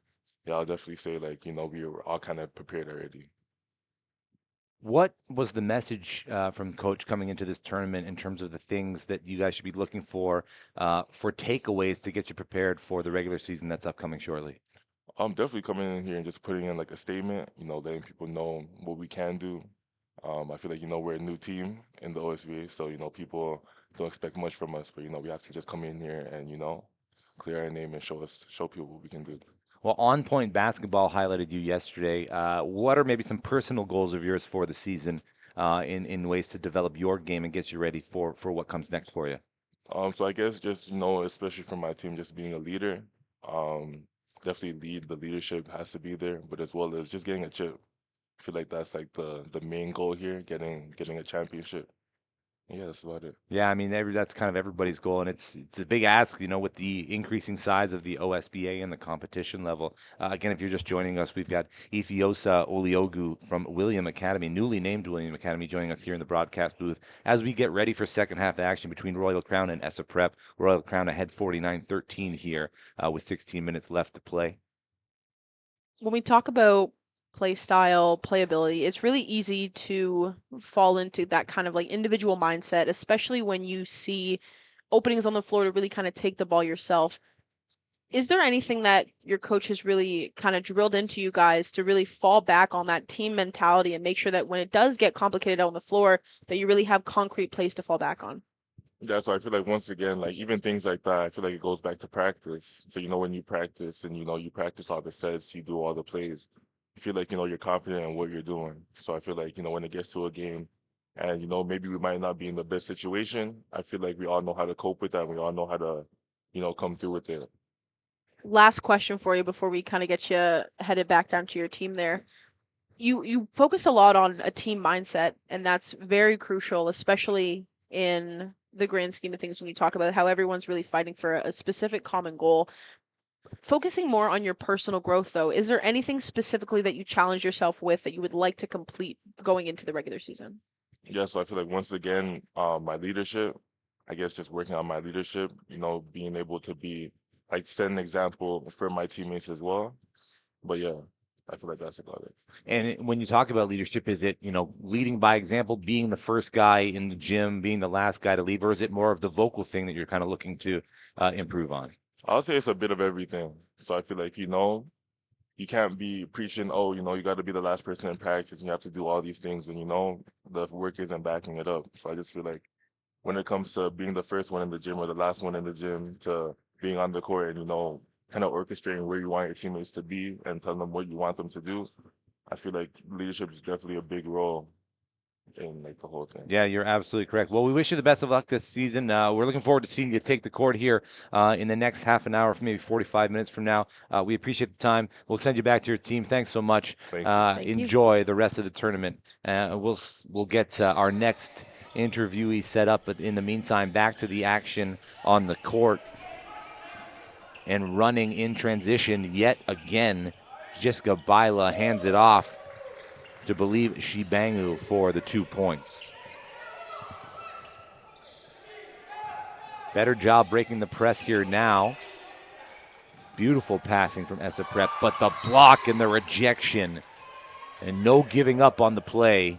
yeah, I'll definitely say like, we were all kind of prepared already. What was the message from coach coming into this tournament in terms of the things that you guys should be looking for takeaways to get you prepared for the regular season that's upcoming shortly? I'm definitely coming in here and just putting in like a statement, letting people know what we can do. I feel like, we're a new team in the OSBA, so, people don't expect much from us, but, we have to just come in here and, clear our name and show people what we can do. Well, On Point Basketball highlighted you yesterday. What are maybe some personal goals of yours for the season in ways to develop your game and get you ready for what comes next for you? So I guess just, especially for my team, just being a leader, um, definitely the leadership has to be there, but as well as just getting a chip. I feel like that's like the main goal here, getting a championship. Yeah, that's about it. Yeah, I mean that's kind of everybody's goal, and it's a big ask, with the increasing size of the OSBA and the competition level. Again, if you're just joining us, we've got Eosa Olu from William Academy, newly named William Academy, joining us here in the broadcast booth as we get ready for second half action between Royal Crown and Essa Prep. Royal Crown ahead 49-13 here with 16 minutes left to play. When we talk about play style, playability, it's really easy to fall into that kind of like individual mindset, especially when you see openings on the floor to really kind of take the ball yourself. Is there anything that your coach has really kind of drilled into you guys to really fall back on that team mentality and make sure that when it does get complicated out on the floor, that you really have concrete plays to fall back on? That's why I feel like once again, like even things like that, I feel like it goes back to practice. So, when you practice and you practice all the sets, you do all the plays, I feel like, you're confident in what you're doing. So I feel like, when it gets to a game and, maybe we might not be in the best situation, I feel like we all know how to cope with that. We all know how to, come through with it. Last question for you before we kind of get you headed back down to your team there. You focus a lot on a team mindset, and that's very crucial, especially in the grand scheme of things when you talk about how everyone's really fighting for a specific common goal. Focusing more on your personal growth, though, is there anything specifically that you challenge yourself with that you would like to complete going into the regular season? Yeah, so I feel like once again, my leadership, I guess just working on my leadership, being able to be like set an example for my teammates as well. But yeah, I feel like that's about it. And when you talk about leadership, is it, leading by example, being the first guy in the gym, being the last guy to leave, or is it more of the vocal thing that you're kind of looking to improve on? I'll say it's a bit of everything. So I feel like, you can't be preaching, oh, you got to be the last person in practice and you have to do all these things and the work isn't backing it up. So I just feel like when it comes to being the first one in the gym or the last one in the gym to being on the court and, kind of orchestrating where you want your teammates to be and telling them what you want them to do, I feel like leadership is definitely a big role in like the whole thing. Yeah, you're absolutely correct. Well, we wish you the best of luck this season. We're looking forward to seeing you take the court here in the next half an hour, maybe 45 minutes from now. We appreciate the time. We'll send you back to your team. Thanks so much. Thank you. Thank you. Enjoy the rest of the tournament. We'll get our next interviewee set up, but in the meantime, back to the action on the court and running in transition yet again. Jessica Baila hands it off to Believe Shibangu for the 2 points. Better job breaking the press here now. Beautiful passing from Essa Prep, but the block and the rejection and no giving up on the play.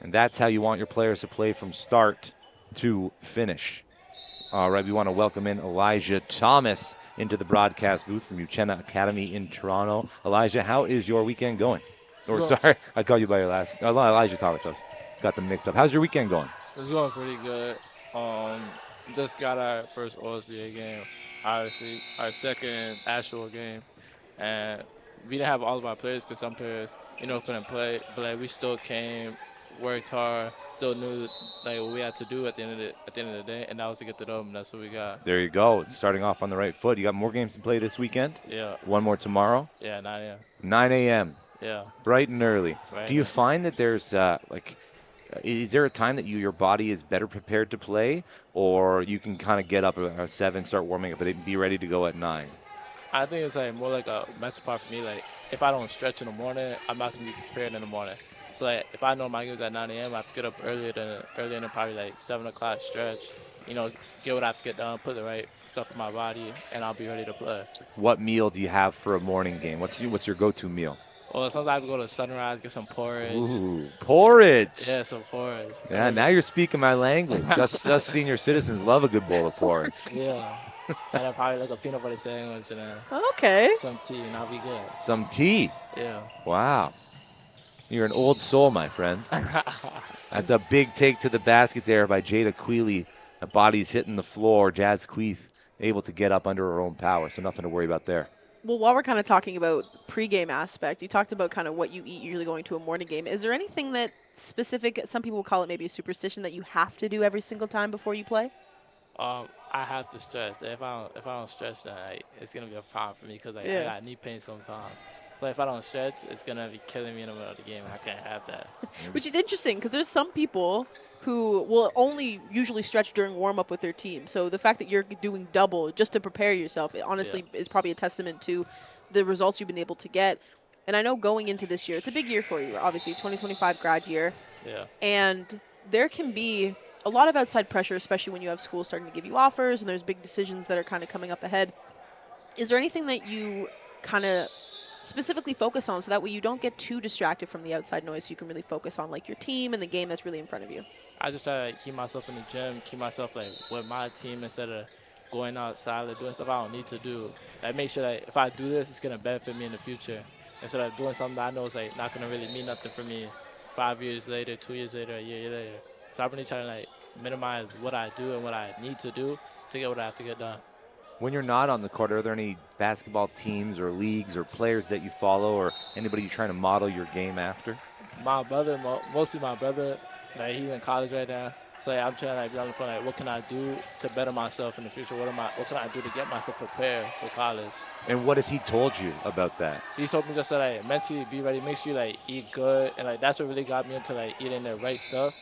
And that's how you want your players to play from start to finish. All right, we want to welcome in Elijah Thomas into the broadcast booth from Uchenna Academy in Toronto. Elijah, how is your weekend going? Or sorry, I called you by your last. Elijah Thomas. I got them mixed up. How's your weekend going? It's going pretty good. Just got our first OSBA game, obviously our second actual game, and we didn't have all of our players because some players, couldn't play. But like we still came, worked hard, still knew like what we had to do at the end of the day, and that was to get the dub, and that's what we got. There you go. It's starting off on the right foot. You got more games to play this weekend? Yeah. One more tomorrow? Yeah, 9 a.m. 9 a.m. Yeah. Bright and early. Right. Do you find that there's is there a time that your body is better prepared to play, or you can kind of get up at 7, start warming up, but be ready to go at 9? I think it's like more like a mental part for me. Like if I don't stretch in the morning, I'm not gonna be prepared in the morning. So like if I know my game's at 9 a.m., I have to get up earlier than probably like 7 o'clock stretch. Get what I have to get done, put the right stuff in my body, and I'll be ready to play. What meal do you have for a morning game? What's your go-to meal? Well, sometimes I go to Sunrise, get some porridge. Ooh, porridge. Yeah, some porridge. Yeah, now you're speaking my language. Us senior citizens love a good bowl of porridge. Yeah. And then probably like a peanut butter sandwich and then Okay. some tea, and I'll be good. Some tea. Yeah. Wow. You're an old soul, my friend. That's a big take to the basket there by Jada Queely. The body's hitting the floor. Jazz Queeth able to get up under her own power, so nothing to worry about there. Well, while we're kind of talking about pregame aspect, you talked about kind of what you eat usually going to a morning game. Is there anything that specific, some people will call it maybe a superstition, that you have to do every single time before you play? I have to stretch. If I don't stretch, then it's gonna be a problem for me because I got knee pain sometimes. So if I don't stretch, it's gonna be killing me in the middle of the game, and I can't have that. Which is interesting because there's some people who will only usually stretch during warm-up with their team. So the fact that you're doing double just to prepare yourself, it honestly is probably a testament to the results you've been able to get. And I know going into this year, it's a big year for you, obviously, 2025 grad year. Yeah. And there can be a lot of outside pressure, especially when you have schools starting to give you offers and there's big decisions that are kind of coming up ahead. Is there anything that you kind of specifically focus on so that way you don't get too distracted from the outside noise so you can really focus on like your team and the game that's really in front of you? I just try to keep myself in the gym, keep myself like with my team instead of going outside or doing stuff I don't need to do. Like make sure that if I do this, it's gonna benefit me in the future instead of doing something that I know is like not gonna really mean nothing for me 5 years later, 2 years later, a year later. So I'm really trying to like minimize what I do and what I need to do to get what I have to get done. When you're not on the court, are there any basketball teams or leagues or players that you follow or anybody you're trying to model your game after? My brother, mostly my brother, like he's in college right now. So I'm trying to like be on the front, like what can I do to better myself in the future? What can I do to get myself prepared for college? And what has he told you about that? He told me just to like mentally be ready, make sure you like eat good, and like that's what really got me into like eating the right stuff.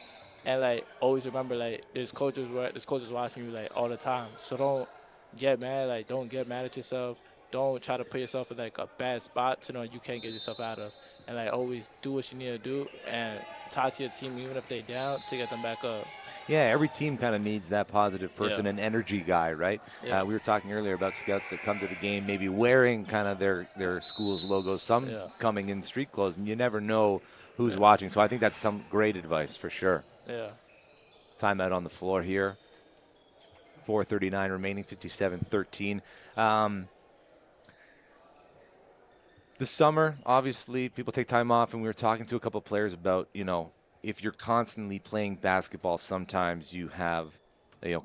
And like always remember like there's coaches watching you like all the time. So get mad. Like, don't get mad at yourself. Don't try to put yourself in like a bad spot to know you can't get yourself out of. And like, always do what you need to do and talk to your team even if they down to get them back up. Yeah, every team kind of needs that positive person, Yeah. an energy guy, right? Yeah. We were talking earlier about scouts that come to the game maybe wearing kind of their school's logo, some Yeah. coming in street clothes, and you never know who's Yeah. watching. So I think that's some great advice for sure. Yeah. Timeout on the floor here. 4:39 remaining, 57-13. Um, the summer, obviously, people take time off, and we were talking to a couple players about, if you're constantly playing basketball, sometimes you have,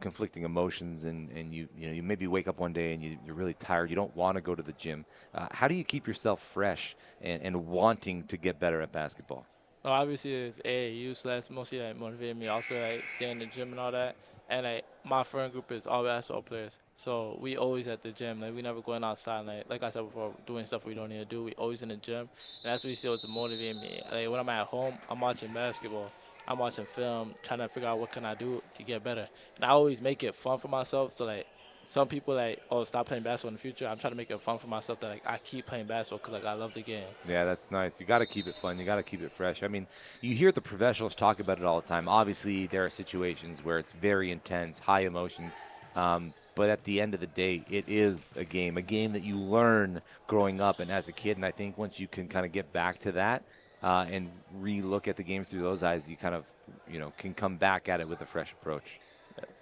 conflicting emotions, and you maybe wake up one day and you're really tired. You don't want to go to the gym. How do you keep yourself fresh and wanting to get better at basketball? Well, obviously, it's AAU, so that's mostly like motivated me. Also, like stay in the gym and all that. And like my friend group is all basketball players, so we always at the gym. Like we never going outside. Like I said before, doing stuff we don't need to do. We always in the gym, and that's what you see what's motivating me. Like when I'm at home, I'm watching basketball. I'm watching film, trying to figure out what can I do to get better. And I always make it fun for myself. So like some people like, oh, stop playing basketball in the future. I'm trying to make it fun for myself that like I keep playing basketball because like I love the game. Yeah, that's nice. You got to keep it fun. You got to keep it fresh. I mean, you hear the professionals talk about it all the time. Obviously, there are situations where it's very intense, high emotions. But at the end of the day, it is a game that you learn growing up and as a kid. And I think once you can kind of get back to that and re-look at the game through those eyes, you kind of, can come back at it with a fresh approach.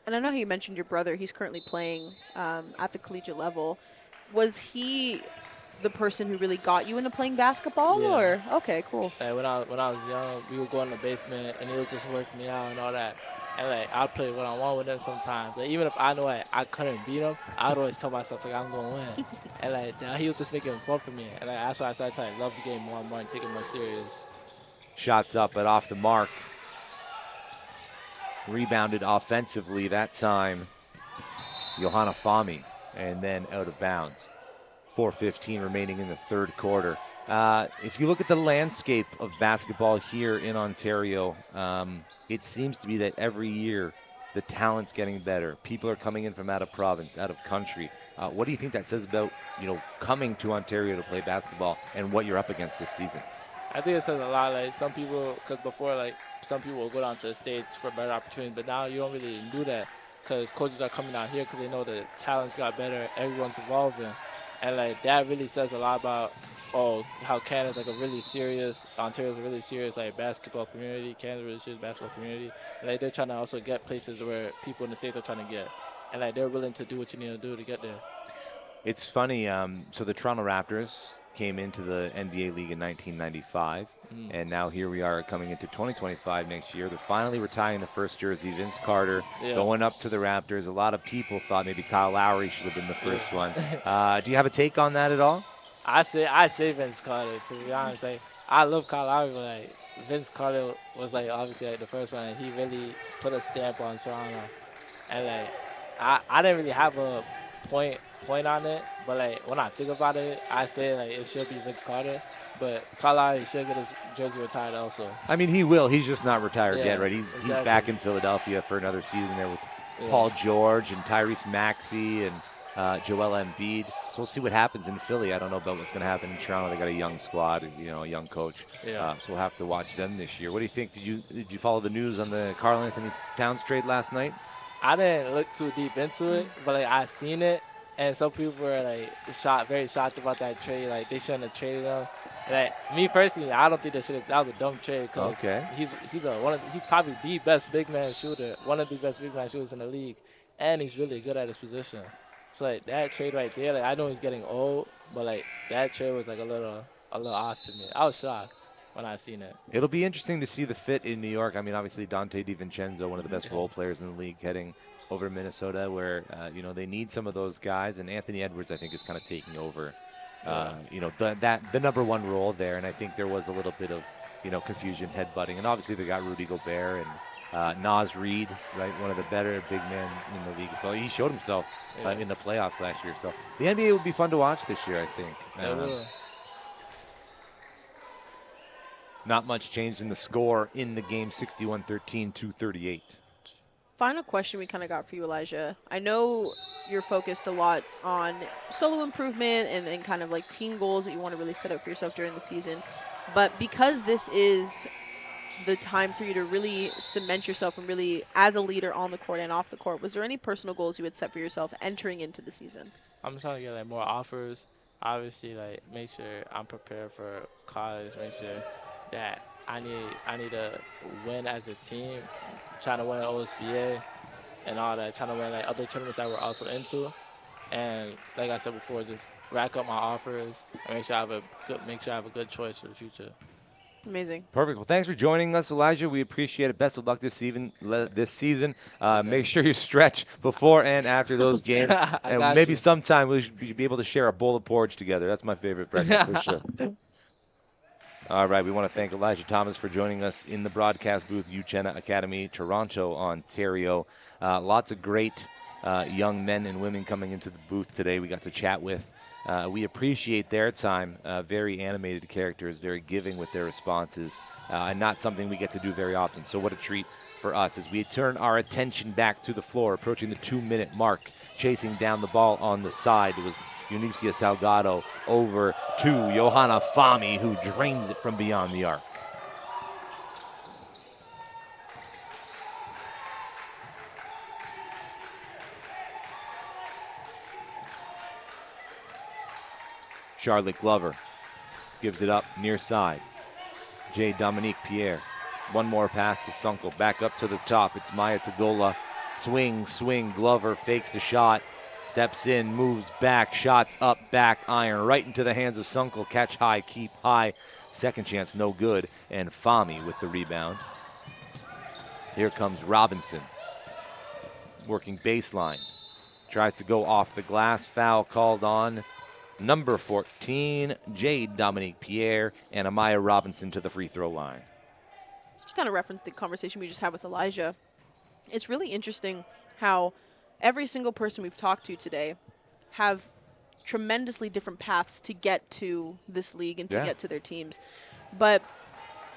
And I know you mentioned your brother. He's currently playing at the collegiate level. Was he the person who really got you into playing basketball? Yeah. Or okay, cool. Like when I was young, we would go in the basement and he would just work me out and all that. And like I'd play one on one with him sometimes. Like even if I know like, I couldn't beat him, I'd always tell myself like I'm gonna win. And like now he was just making it fun for me. And like that's why I started to like, love the game more and more and take it more serious. Shots up, but off the mark. Rebounded offensively that time. Johanna Fahmy, and then out of bounds. 4:15 remaining in the third quarter. If you look at the landscape of basketball here in Ontario, it seems to be that every year the talent's getting better. People are coming in from out of province, out of country. What do you think that says about, coming to Ontario to play basketball and what you're up against this season? I think it says a lot. Like some people, because before like some people will go down to the States for better opportunities, but now you don't really do that because coaches are coming out here because they know the talent's got better, everyone's evolving. And like that really says a lot about how Canada's like a really serious, Ontario's a really serious like basketball community. Canada's a really serious basketball community, and like they're trying to also get places where people in the States are trying to get, and like they're willing to do what you need to do to get there. It's funny. So the Toronto Raptors came into the NBA League in 1995, and now here we are coming into 2025 next year. They're finally retiring the first jersey. Vince Carter going up to the Raptors. A lot of people thought maybe Kyle Lowry should have been the first one. Do you have a take on that at all? I say Vince Carter, to be honest. Like I love Kyle Lowry, but like Vince Carter was like obviously like the first one, and he really put a stamp on Toronto. And like I didn't really have a point on it, but like when I think about it, I say like it should be Vince Carter, but Kyle Lowry should get his jersey retired also. I mean, he will. He's just not retired yet, right? He's exactly. back in Philadelphia for another season there with Paul George and Tyrese Maxey and Joel Embiid. So we'll see what happens in Philly. I don't know about what's going to happen in Toronto. They got a young squad, a young coach. So we'll have to watch them this year. What do you think? Did you follow the news on the Karl Anthony Towns trade last night? I didn't look too deep into it, but like I seen it, and some people were like very shocked about that trade. Like they shouldn't have traded him. Like me personally, I don't think that was a dumb trade because he's probably the best big man shooter, one of the best big man shooters in the league, and he's really good at his position. So like that trade right there, like I know he's getting old, but like that trade was like a little off to me. I was shocked when I seen it. It'll be interesting to see the fit in New York. I mean, obviously Dante DiVincenzo, one of the best role players in the league, heading over to Minnesota, where they need some of those guys, and Anthony Edwards, I think, is kind of taking over. The number one role there, and I think there was a little bit of confusion, headbutting, and obviously they got Rudy Gobert and Naz Reid, right, one of the better big men in the league as well. He showed himself in the playoffs last year, so the NBA will be fun to watch this year, I think. Not much change in the score in the game, 61-13, 2:38. Final question we kind of got for you, Elijah. I know you're focused a lot on solo improvement and kind of like team goals that you want to really set out for yourself during the season. But because this is the time for you to really cement yourself and really as a leader on the court and off the court, was there any personal goals you had set for yourself entering into the season? I'm trying to get like more offers. Obviously, like make sure I'm prepared for college. Make sure that I need to win as a team. Trying to win OSBA and all that. Trying to win like other tournaments that we're also into. And like I said before, just rack up my offers and make sure I have a good choice for the future. Amazing. Perfect. Well, thanks for joining us, Elijah. We appreciate it. Best of luck this season. Make sure you stretch before and after those games. And got maybe you. sometime we should be able to share a bowl of porridge together. That's my favorite breakfast for sure. All right. We want to thank Elijah Thomas for joining us in the broadcast booth, Uchenna Academy, Toronto, Ontario. Lots of great young men and women coming into the booth today we got to chat with. We appreciate their time. Very animated characters, very giving with their responses, and not something we get to do very often. So what a treat for us as we turn our attention back to the floor, approaching the 2-minute mark, chasing down the ball on the side. It was Eunicia Salgado over to Johanna Fami, who drains it from beyond the arc. Charlotte Glover gives it up near side. J. Dominique Pierre. One more pass to Sunkel. Back up to the top. It's Maya Tagola. Swing. Glover fakes the shot. Steps in, moves back. Shots up, back, iron. Right into the hands of Sunkel. Catch high, keep high. Second chance, no good. And Fami with the rebound. Here comes Robinson. Working baseline. Tries to go off the glass. Foul called on number 14, Jade Dominique Pierre, and Amaya Robinson to the free throw line. Just to kind of reference the conversation we just had with Elijah, it's really interesting how every single person we've talked to today have tremendously different paths to get to this league and to get to their teams. But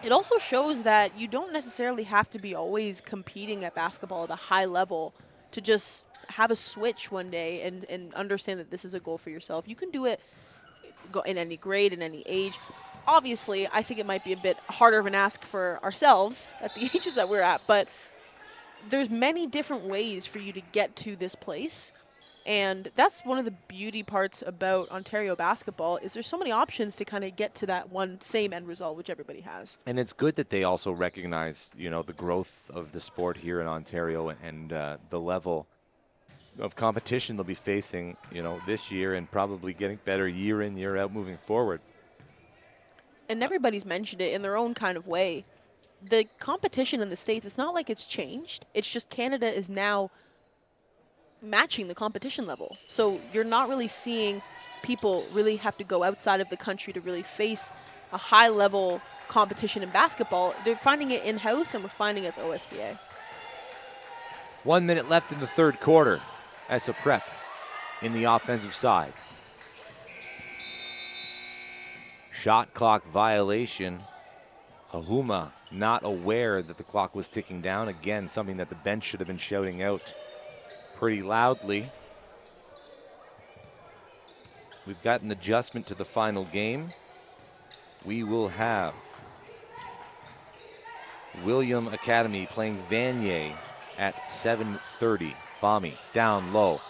it also shows that you don't necessarily have to be always competing at basketball at a high level to just have a switch one day and understand that this is a goal for yourself. You can do it in any grade, in any age. Obviously, I think it might be a bit harder of an ask for ourselves at the ages that we're at, but there's many different ways for you to get to this place. And that's one of the beauty parts about Ontario basketball is there's so many options to kind of get to that one same end result, which everybody has. And it's good that they also recognize, the growth of the sport here in Ontario and the level of competition they'll be facing, this year and probably getting better year in, year out moving forward. And everybody's mentioned it in their own kind of way. The competition in the States, it's not like it's changed. It's just Canada is now matching the competition level. So you're not really seeing people really have to go outside of the country to really face a high-level competition in basketball. They're finding it in-house, and we're finding it at the OSBA. 1 minute left in the third quarter. Essa prep in the offensive side. Shot clock violation. Ahuma not aware that the clock was ticking down. Again, something that the bench should have been shouting out pretty loudly. We've got an adjustment to the final game. We will have William Academy playing Vanier at 7:30. Fami down low.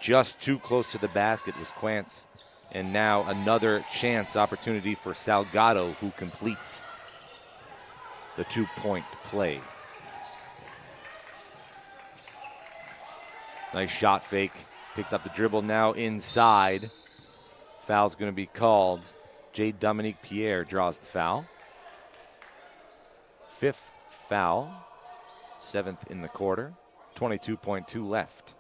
Just too close to the basket was Quance. And now another chance opportunity for Salgado, who completes the 2-point play. Nice shot fake. Picked up the dribble now inside. Foul's going to be called. Jade Dominique Pierre draws the foul. 5th foul. 7th in the quarter. 22.2 left.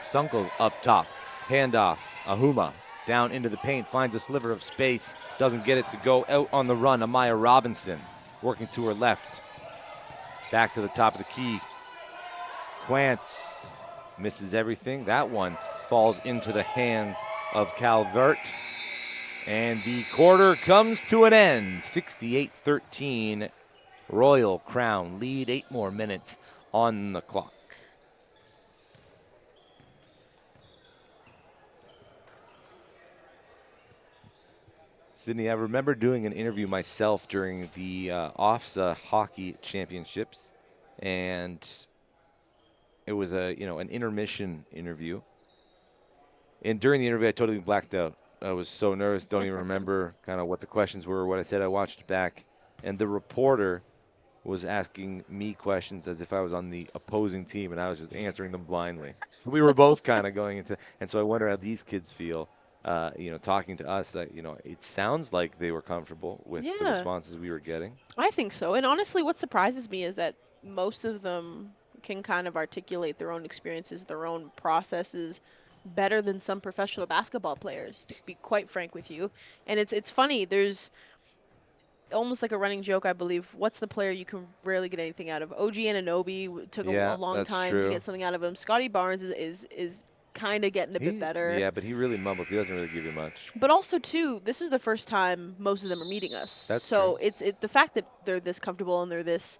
Sunkel up top. Handoff. Ahuma down into the paint. Finds a sliver of space. Doesn't get it to go out on the run. Amaya Robinson working to her left. Back to the top of the key. Quantz misses everything. That one falls into the hands of Calvert. And the quarter comes to an end. 68-13. Royal Crown lead. 8 more minutes on the clock. Sydney, I remember doing an interview myself during the OSBA hockey championships, and it was an intermission interview. And during the interview, I totally blacked out. I was so nervous, don't even remember kind of what the questions were, what I said. I watched it back, and the reporter was asking me questions as if I was on the opposing team, and I was just answering them blindly. We were both kind of going into, and so I wonder how these kids feel. Talking to us, it sounds like they were comfortable with the responses we were getting. I think so. And honestly, what surprises me is that most of them can kind of articulate their own experiences, their own processes better than some professional basketball players, to be quite frank with you. And it's funny, there's almost like a running joke, I believe. What's the player you can rarely get anything out of? OG Anunoby took a long time to get something out of him. Scotty Barnes is kind of getting a bit better. Yeah, but he really mumbles. He doesn't really give you much. But also, too, this is the first time most of them are meeting us. That's so true. it's the fact that they're this comfortable and they're this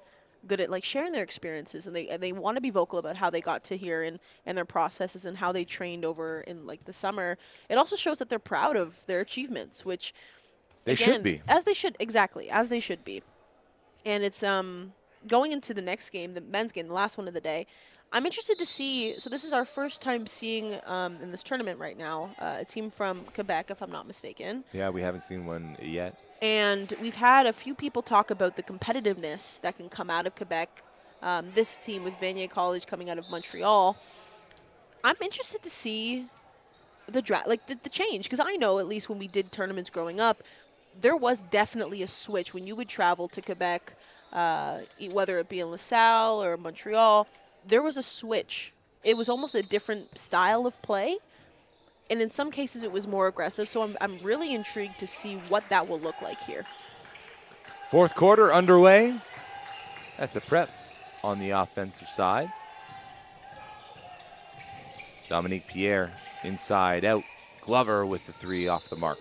good at like sharing their experiences, and they want to be vocal about how they got to here and their processes and how they trained over in like the summer. It also shows that they're proud of their achievements, which they again, should be. As they should, exactly, as they should be. And it's going into the next game, the men's game, the last one of the day. I'm interested to see, so this is our first time seeing in this tournament right now, a team from Quebec, if I'm not mistaken. Yeah, we haven't seen one yet. And we've had a few people talk about the competitiveness that can come out of Quebec. This team with Vanier College coming out of Montreal. I'm interested to see the change, because I know at least when we did tournaments growing up, there was definitely a switch when you would travel to Quebec, whether it be in LaSalle or Montreal. There was a switch. It was almost a different style of play, and in some cases it was more aggressive. So I'm really intrigued to see what that will look like here. Fourth quarter underway. That's a prep on the offensive side. Dominique Pierre inside out. Glover with the 3 off the mark.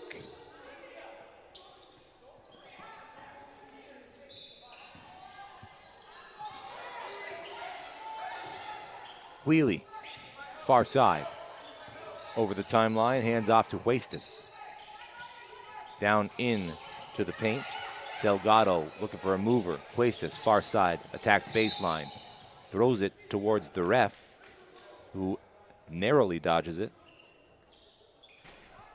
Wheelie, far side. Over the timeline, hands off to Huestis. Down in to the paint. Salgado looking for a mover. Huestis, far side, attacks baseline. Throws it towards the ref, who narrowly dodges it.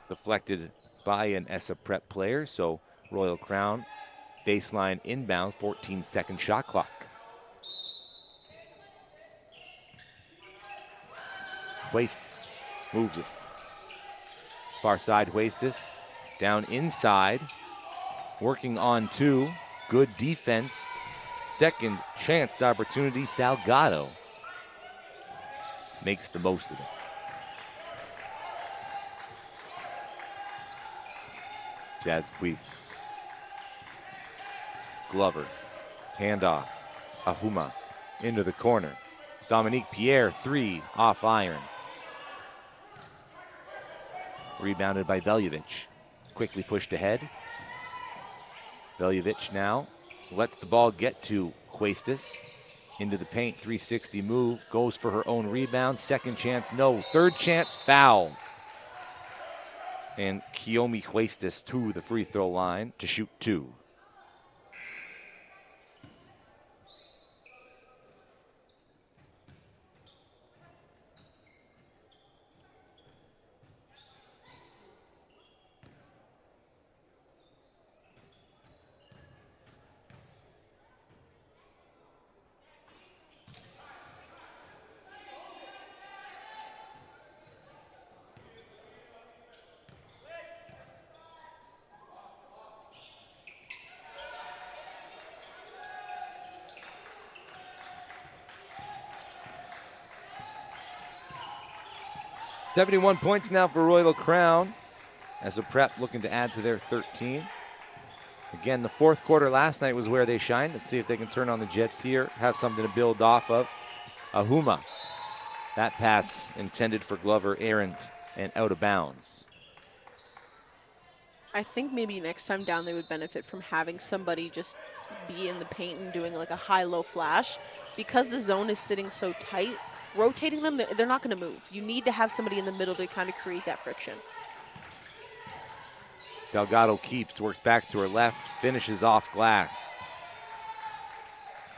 Deflected by an Essa prep player, so Royal Crown, baseline inbound, 14-second shot clock. Huestis moves it. Far side Huestis, down inside, working on 2. Good defense. Second chance opportunity, Salgado makes the most of it. Jazz Queef. Glover, handoff. Ahuma into the corner. Dominique Pierre, 3 off iron. Rebounded by Veljevic. Quickly pushed ahead. Veljevic now lets the ball get to Huestis. Into the paint, 360 move. Goes for her own rebound. Second chance, no. Third chance, fouled. And Kiyomi Huestis to the free throw line to shoot 2. .71 points now for Royal Crown as a prep looking to add to their 13. Again, the fourth quarter last night was where they shined. Let's see if they can turn on the Jets here, have something to build off of. Ahuma That pass intended for Glover, errant and out of bounds. I think maybe next time down they would benefit from having somebody just be in the paint and doing like a high-low flash. Because the zone is sitting so tight, rotating them, they're not going to move. You need to have somebody in the middle to kind of create that friction. Salgado keeps, works back to her left, finishes off glass.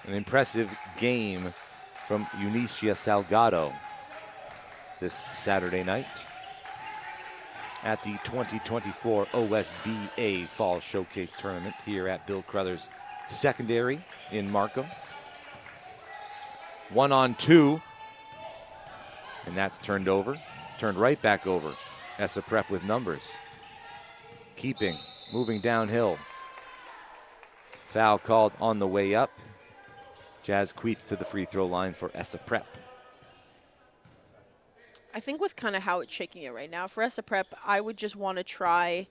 An impressive game from Eunicia Salgado this Saturday night at the 2024 OSBA Fall Showcase Tournament here at Bill Crothers Secondary in Markham. 1-on-2, and that's turned right back over. Essa Prep with numbers. Keeping, moving downhill. Foul called on the way up. Jazz Queeth to the free throw line for Essa Prep. I think with kind of how it's shaking it right now, for Essa Prep, I would just want to try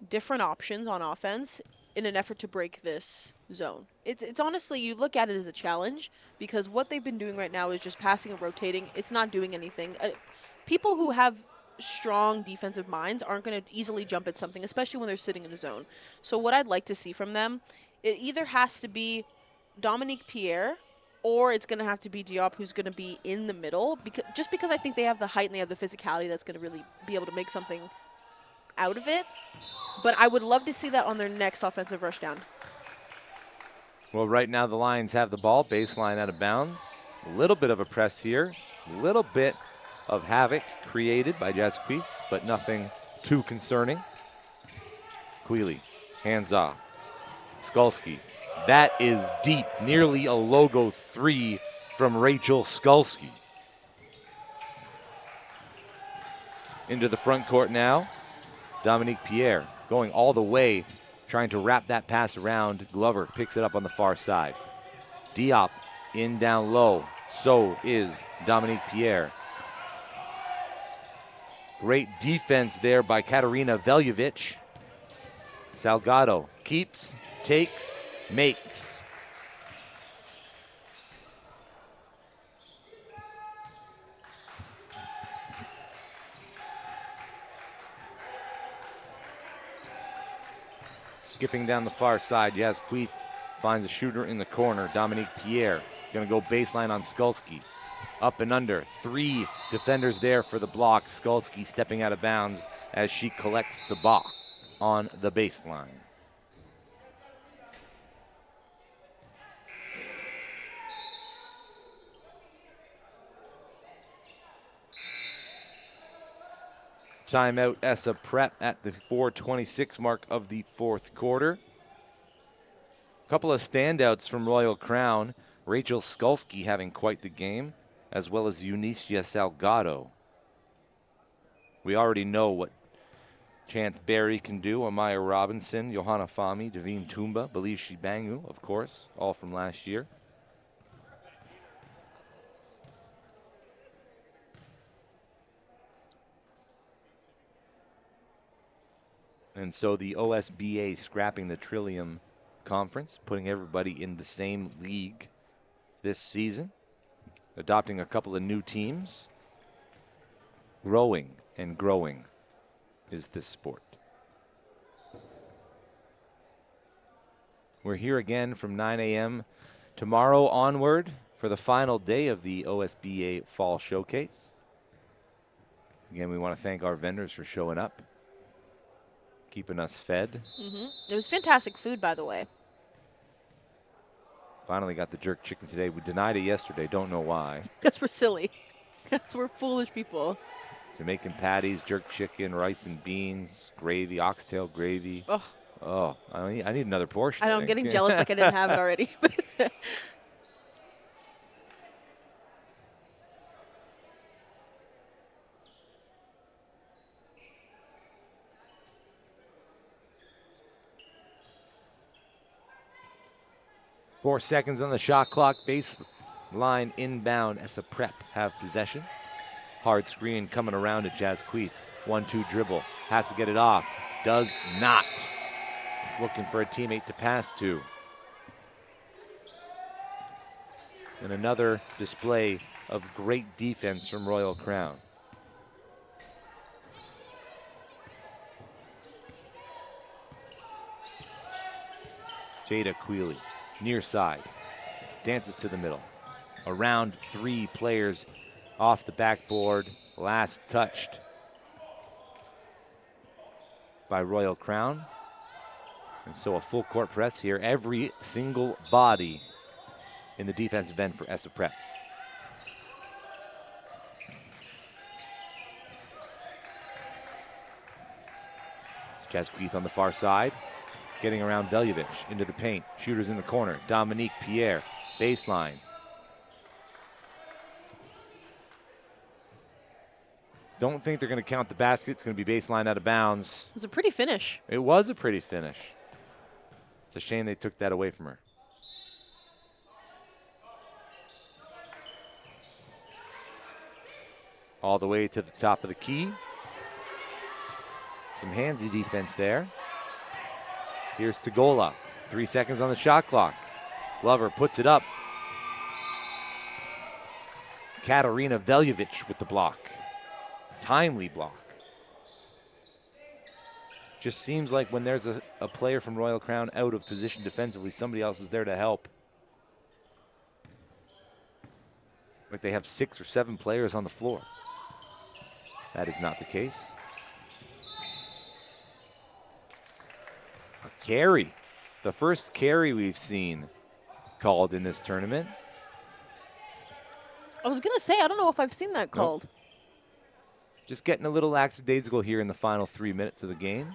different options on offense in an effort to break this zone. It's honestly, you look at it as a challenge because what they've been doing right now is just passing and rotating. It's not doing anything. People who have strong defensive minds aren't going to easily jump at something, especially when they're sitting in a zone. So what I'd like to see from them, it either has to be Dominique Pierre or it's going to have to be Diop who's going to be in the middle, because I think they have the height and they have the physicality that's going to really be able to make something out of it. But I would love to see that on their next offensive rush down. Well, right now the Lions have the ball, baseline out of bounds. A little bit of a press here, a little bit of havoc created by Jazz Queeth, but nothing too concerning. Queely, hands off. Skulski, that is deep, nearly a logo 3 from Rachel Skulski. Into the front court now, Dominique Pierre going all the way, trying to wrap that pass around. Glover picks it up on the far side. Diop in down low, so is Dominique Pierre. Great defense there by Katarina Veljovic. Salgado keeps, takes, makes. Skipping down the far side, Jazz Queeth finds a shooter in the corner. Dominique Pierre gonna go baseline on Skulski. Up and under, 3 defenders there for the block. Skulski stepping out of bounds as she collects the ball on the baseline. Timeout Essa Prep at the 4:26 mark of the fourth quarter. Couple of standouts from Royal Crown. Rachel Skulski having quite the game, as well as Eunicia Salgado. We already know what Chance Berry can do. Amaya Robinson, Johanna Fami, Davine Toomba, Believe Shibangu, of course, all from last year. And so the OSBA scrapping the Trillium Conference, putting everybody in the same league this season, adopting a couple of new teams. Growing and growing is this sport. We're here again from 9 a.m. tomorrow onward for the final day of the OSBA Fall Showcase. Again, we want to thank our vendors for showing up, keeping us fed. It was fantastic food, by the way. Finally got the jerk chicken today. We denied it yesterday. Don't know why. Because we're silly. Because we're foolish people. Jamaican patties, jerk chicken, rice and beans, gravy, oxtail gravy. Oh, I need another portion. I know, I'm getting jealous like I didn't have it already. 4 seconds on the shot clock. Baseline inbound. Essa Prep have possession. Hard screen coming around at Jazz Queeth. 1-2 dribble. Has to get it off. Does not. Looking for a teammate to pass to. And another display of great defense from Royal Crown. Jada Quealy, near side, dances to the middle. Around 3 players off the backboard, last touched by Royal Crown. And so a full court press here. Every single body in the defensive end for Essa Prep. It's Jasquith on the far side, getting around Veljovic into the paint. Shooters in the corner. Dominique Pierre, baseline. Don't think they're going to count the basket. It's going to be baseline out of bounds. It was a pretty finish. It was a pretty finish. It's a shame they took that away from her. All the way to the top of the key. Some handsy defense there. Here's Tagola. 3 seconds on the shot clock. Glover puts it up. Katarina Veljovic with the block. Timely block. Just seems like when there's a player from Royal Crown out of position defensively, somebody else is there to help. Like they have 6 or 7 players on the floor. That is not the case. A carry. The first carry we've seen called in this tournament. I was going to say, I don't know if I've seen that called. Nope. Just getting a little lackadaisical here in the final 3 minutes of the game.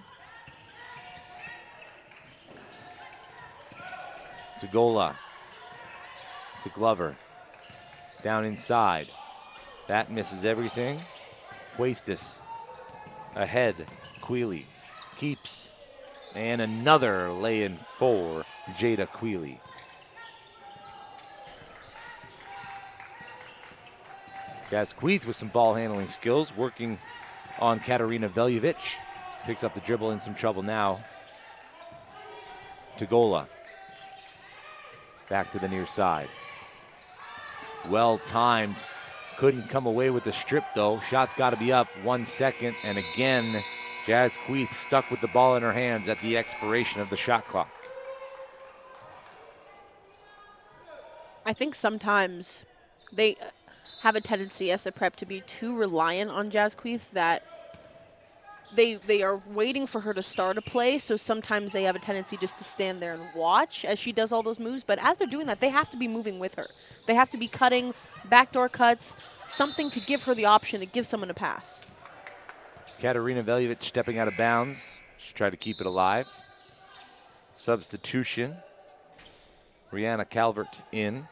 To Gola. To Glover. Down inside. That misses everything. Huestis. Ahead. Quealy. Keeps. And another lay-in for Jada Quealy. Jasquith with some ball handling skills, working on Katarina Veljovic. Picks up the dribble, in some trouble now. Tagola. Back to the near side. Well timed. Couldn't come away with the strip though. Shot's got to be up. 1 second, and again, Jasquith stuck with the ball in her hands at the expiration of the shot clock. I think sometimes they have a tendency as a prep to be too reliant on Jasquith that they are waiting for her to start a play, so sometimes they have a tendency just to stand there and watch as she does all those moves, but as they're doing that, they have to be moving with her. They have to be cutting, backdoor cuts, something to give her the option to give someone a pass. Katarina Veljovic stepping out of bounds. She tried to keep it alive. Substitution. Rihanna Calvert in.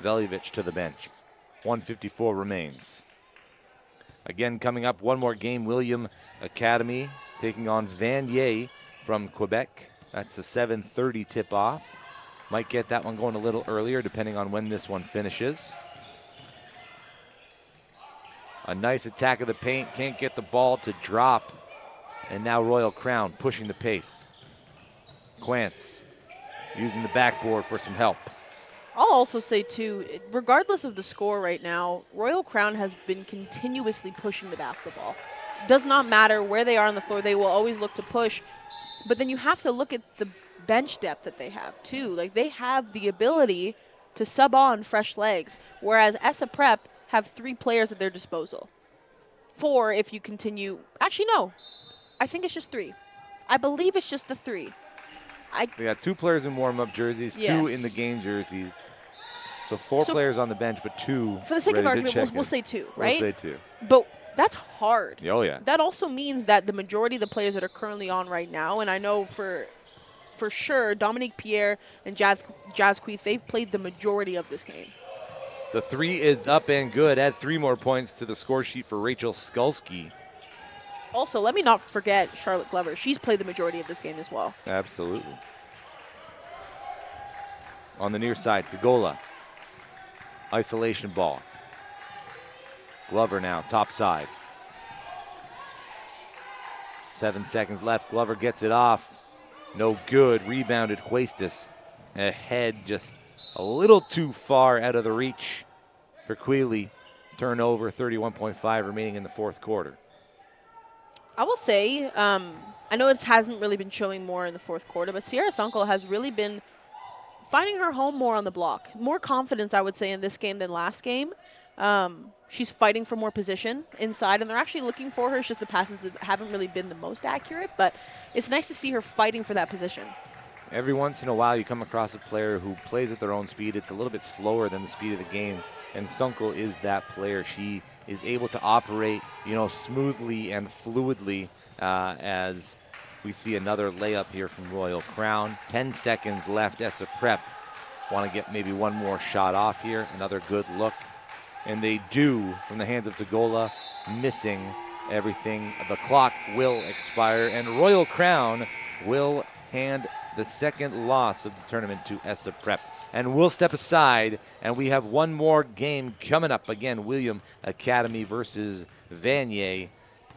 Veljovic to the bench. 1:54 remains. Again, coming up, one more game. William Academy taking on Vanier from Quebec. That's a 7:30 tip-off. Might get that one going a little earlier, depending on when this one finishes. A nice attack of the paint. Can't get the ball to drop. And now Royal Crown pushing the pace. Quantz using the backboard for some help. I'll also say, too, regardless of the score right now, Royal Crown has been continuously pushing the basketball. Does not matter where they are on the floor, they will always look to push. But then you have to look at the bench depth that they have, too. Like, they have the ability to sub on fresh legs, whereas Essa Prep have 3 players at their disposal. 4 if you continue. Actually, no. I think it's just 3. I believe it's just the 3. They got 2 players in warm-up jerseys, 2 in the game jerseys. So 4 players on the bench, but 2 for the sake of argument, we'll say 2, right? We'll say 2. But that's hard. Oh, yeah. That also means that the majority of the players that are currently on right now, and I know for sure Dominique Pierre and Jasquith, they've played the majority of this game. The 3 is up and good. Add 3 more points to the score sheet for Rachel Skulski. Also, let me not forget Charlotte Glover. She's played the majority of this game as well. Absolutely. On the near side, Tagola. Isolation ball. Glover now, top side. 7 seconds left. Glover gets it off. No good. Rebounded Huestis. Ahead, just a little too far out of the reach for Quealy. Turnover, 31.5 remaining in the fourth quarter. I will say, I know it hasn't really been showing more in the fourth quarter, but Sierra Sunkel has really been finding her home more on the block. More confidence, I would say, in this game than last game. She's fighting for more position inside, and they're actually looking for her. It's just the passes haven't really been the most accurate, but it's nice to see her fighting for that position. Every once in a while, you come across a player who plays at their own speed. It's a little bit slower than the speed of the game, and Sunkel is that player. She is able to operate, smoothly and fluidly as we see another layup here from Royal Crown. 10 seconds left. Essa Prep want to get maybe one more shot off here. Another good look. And they do from the hands of Tagola, missing everything. The clock will expire, and Royal Crown will hand the second loss of the tournament to Essa Prep. And we'll step aside, and we have one more game coming up. Again, William Academy versus Vanier.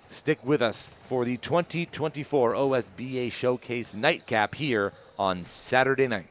Stick with us for the 2024 OSBA Showcase Nightcap here on Saturday night.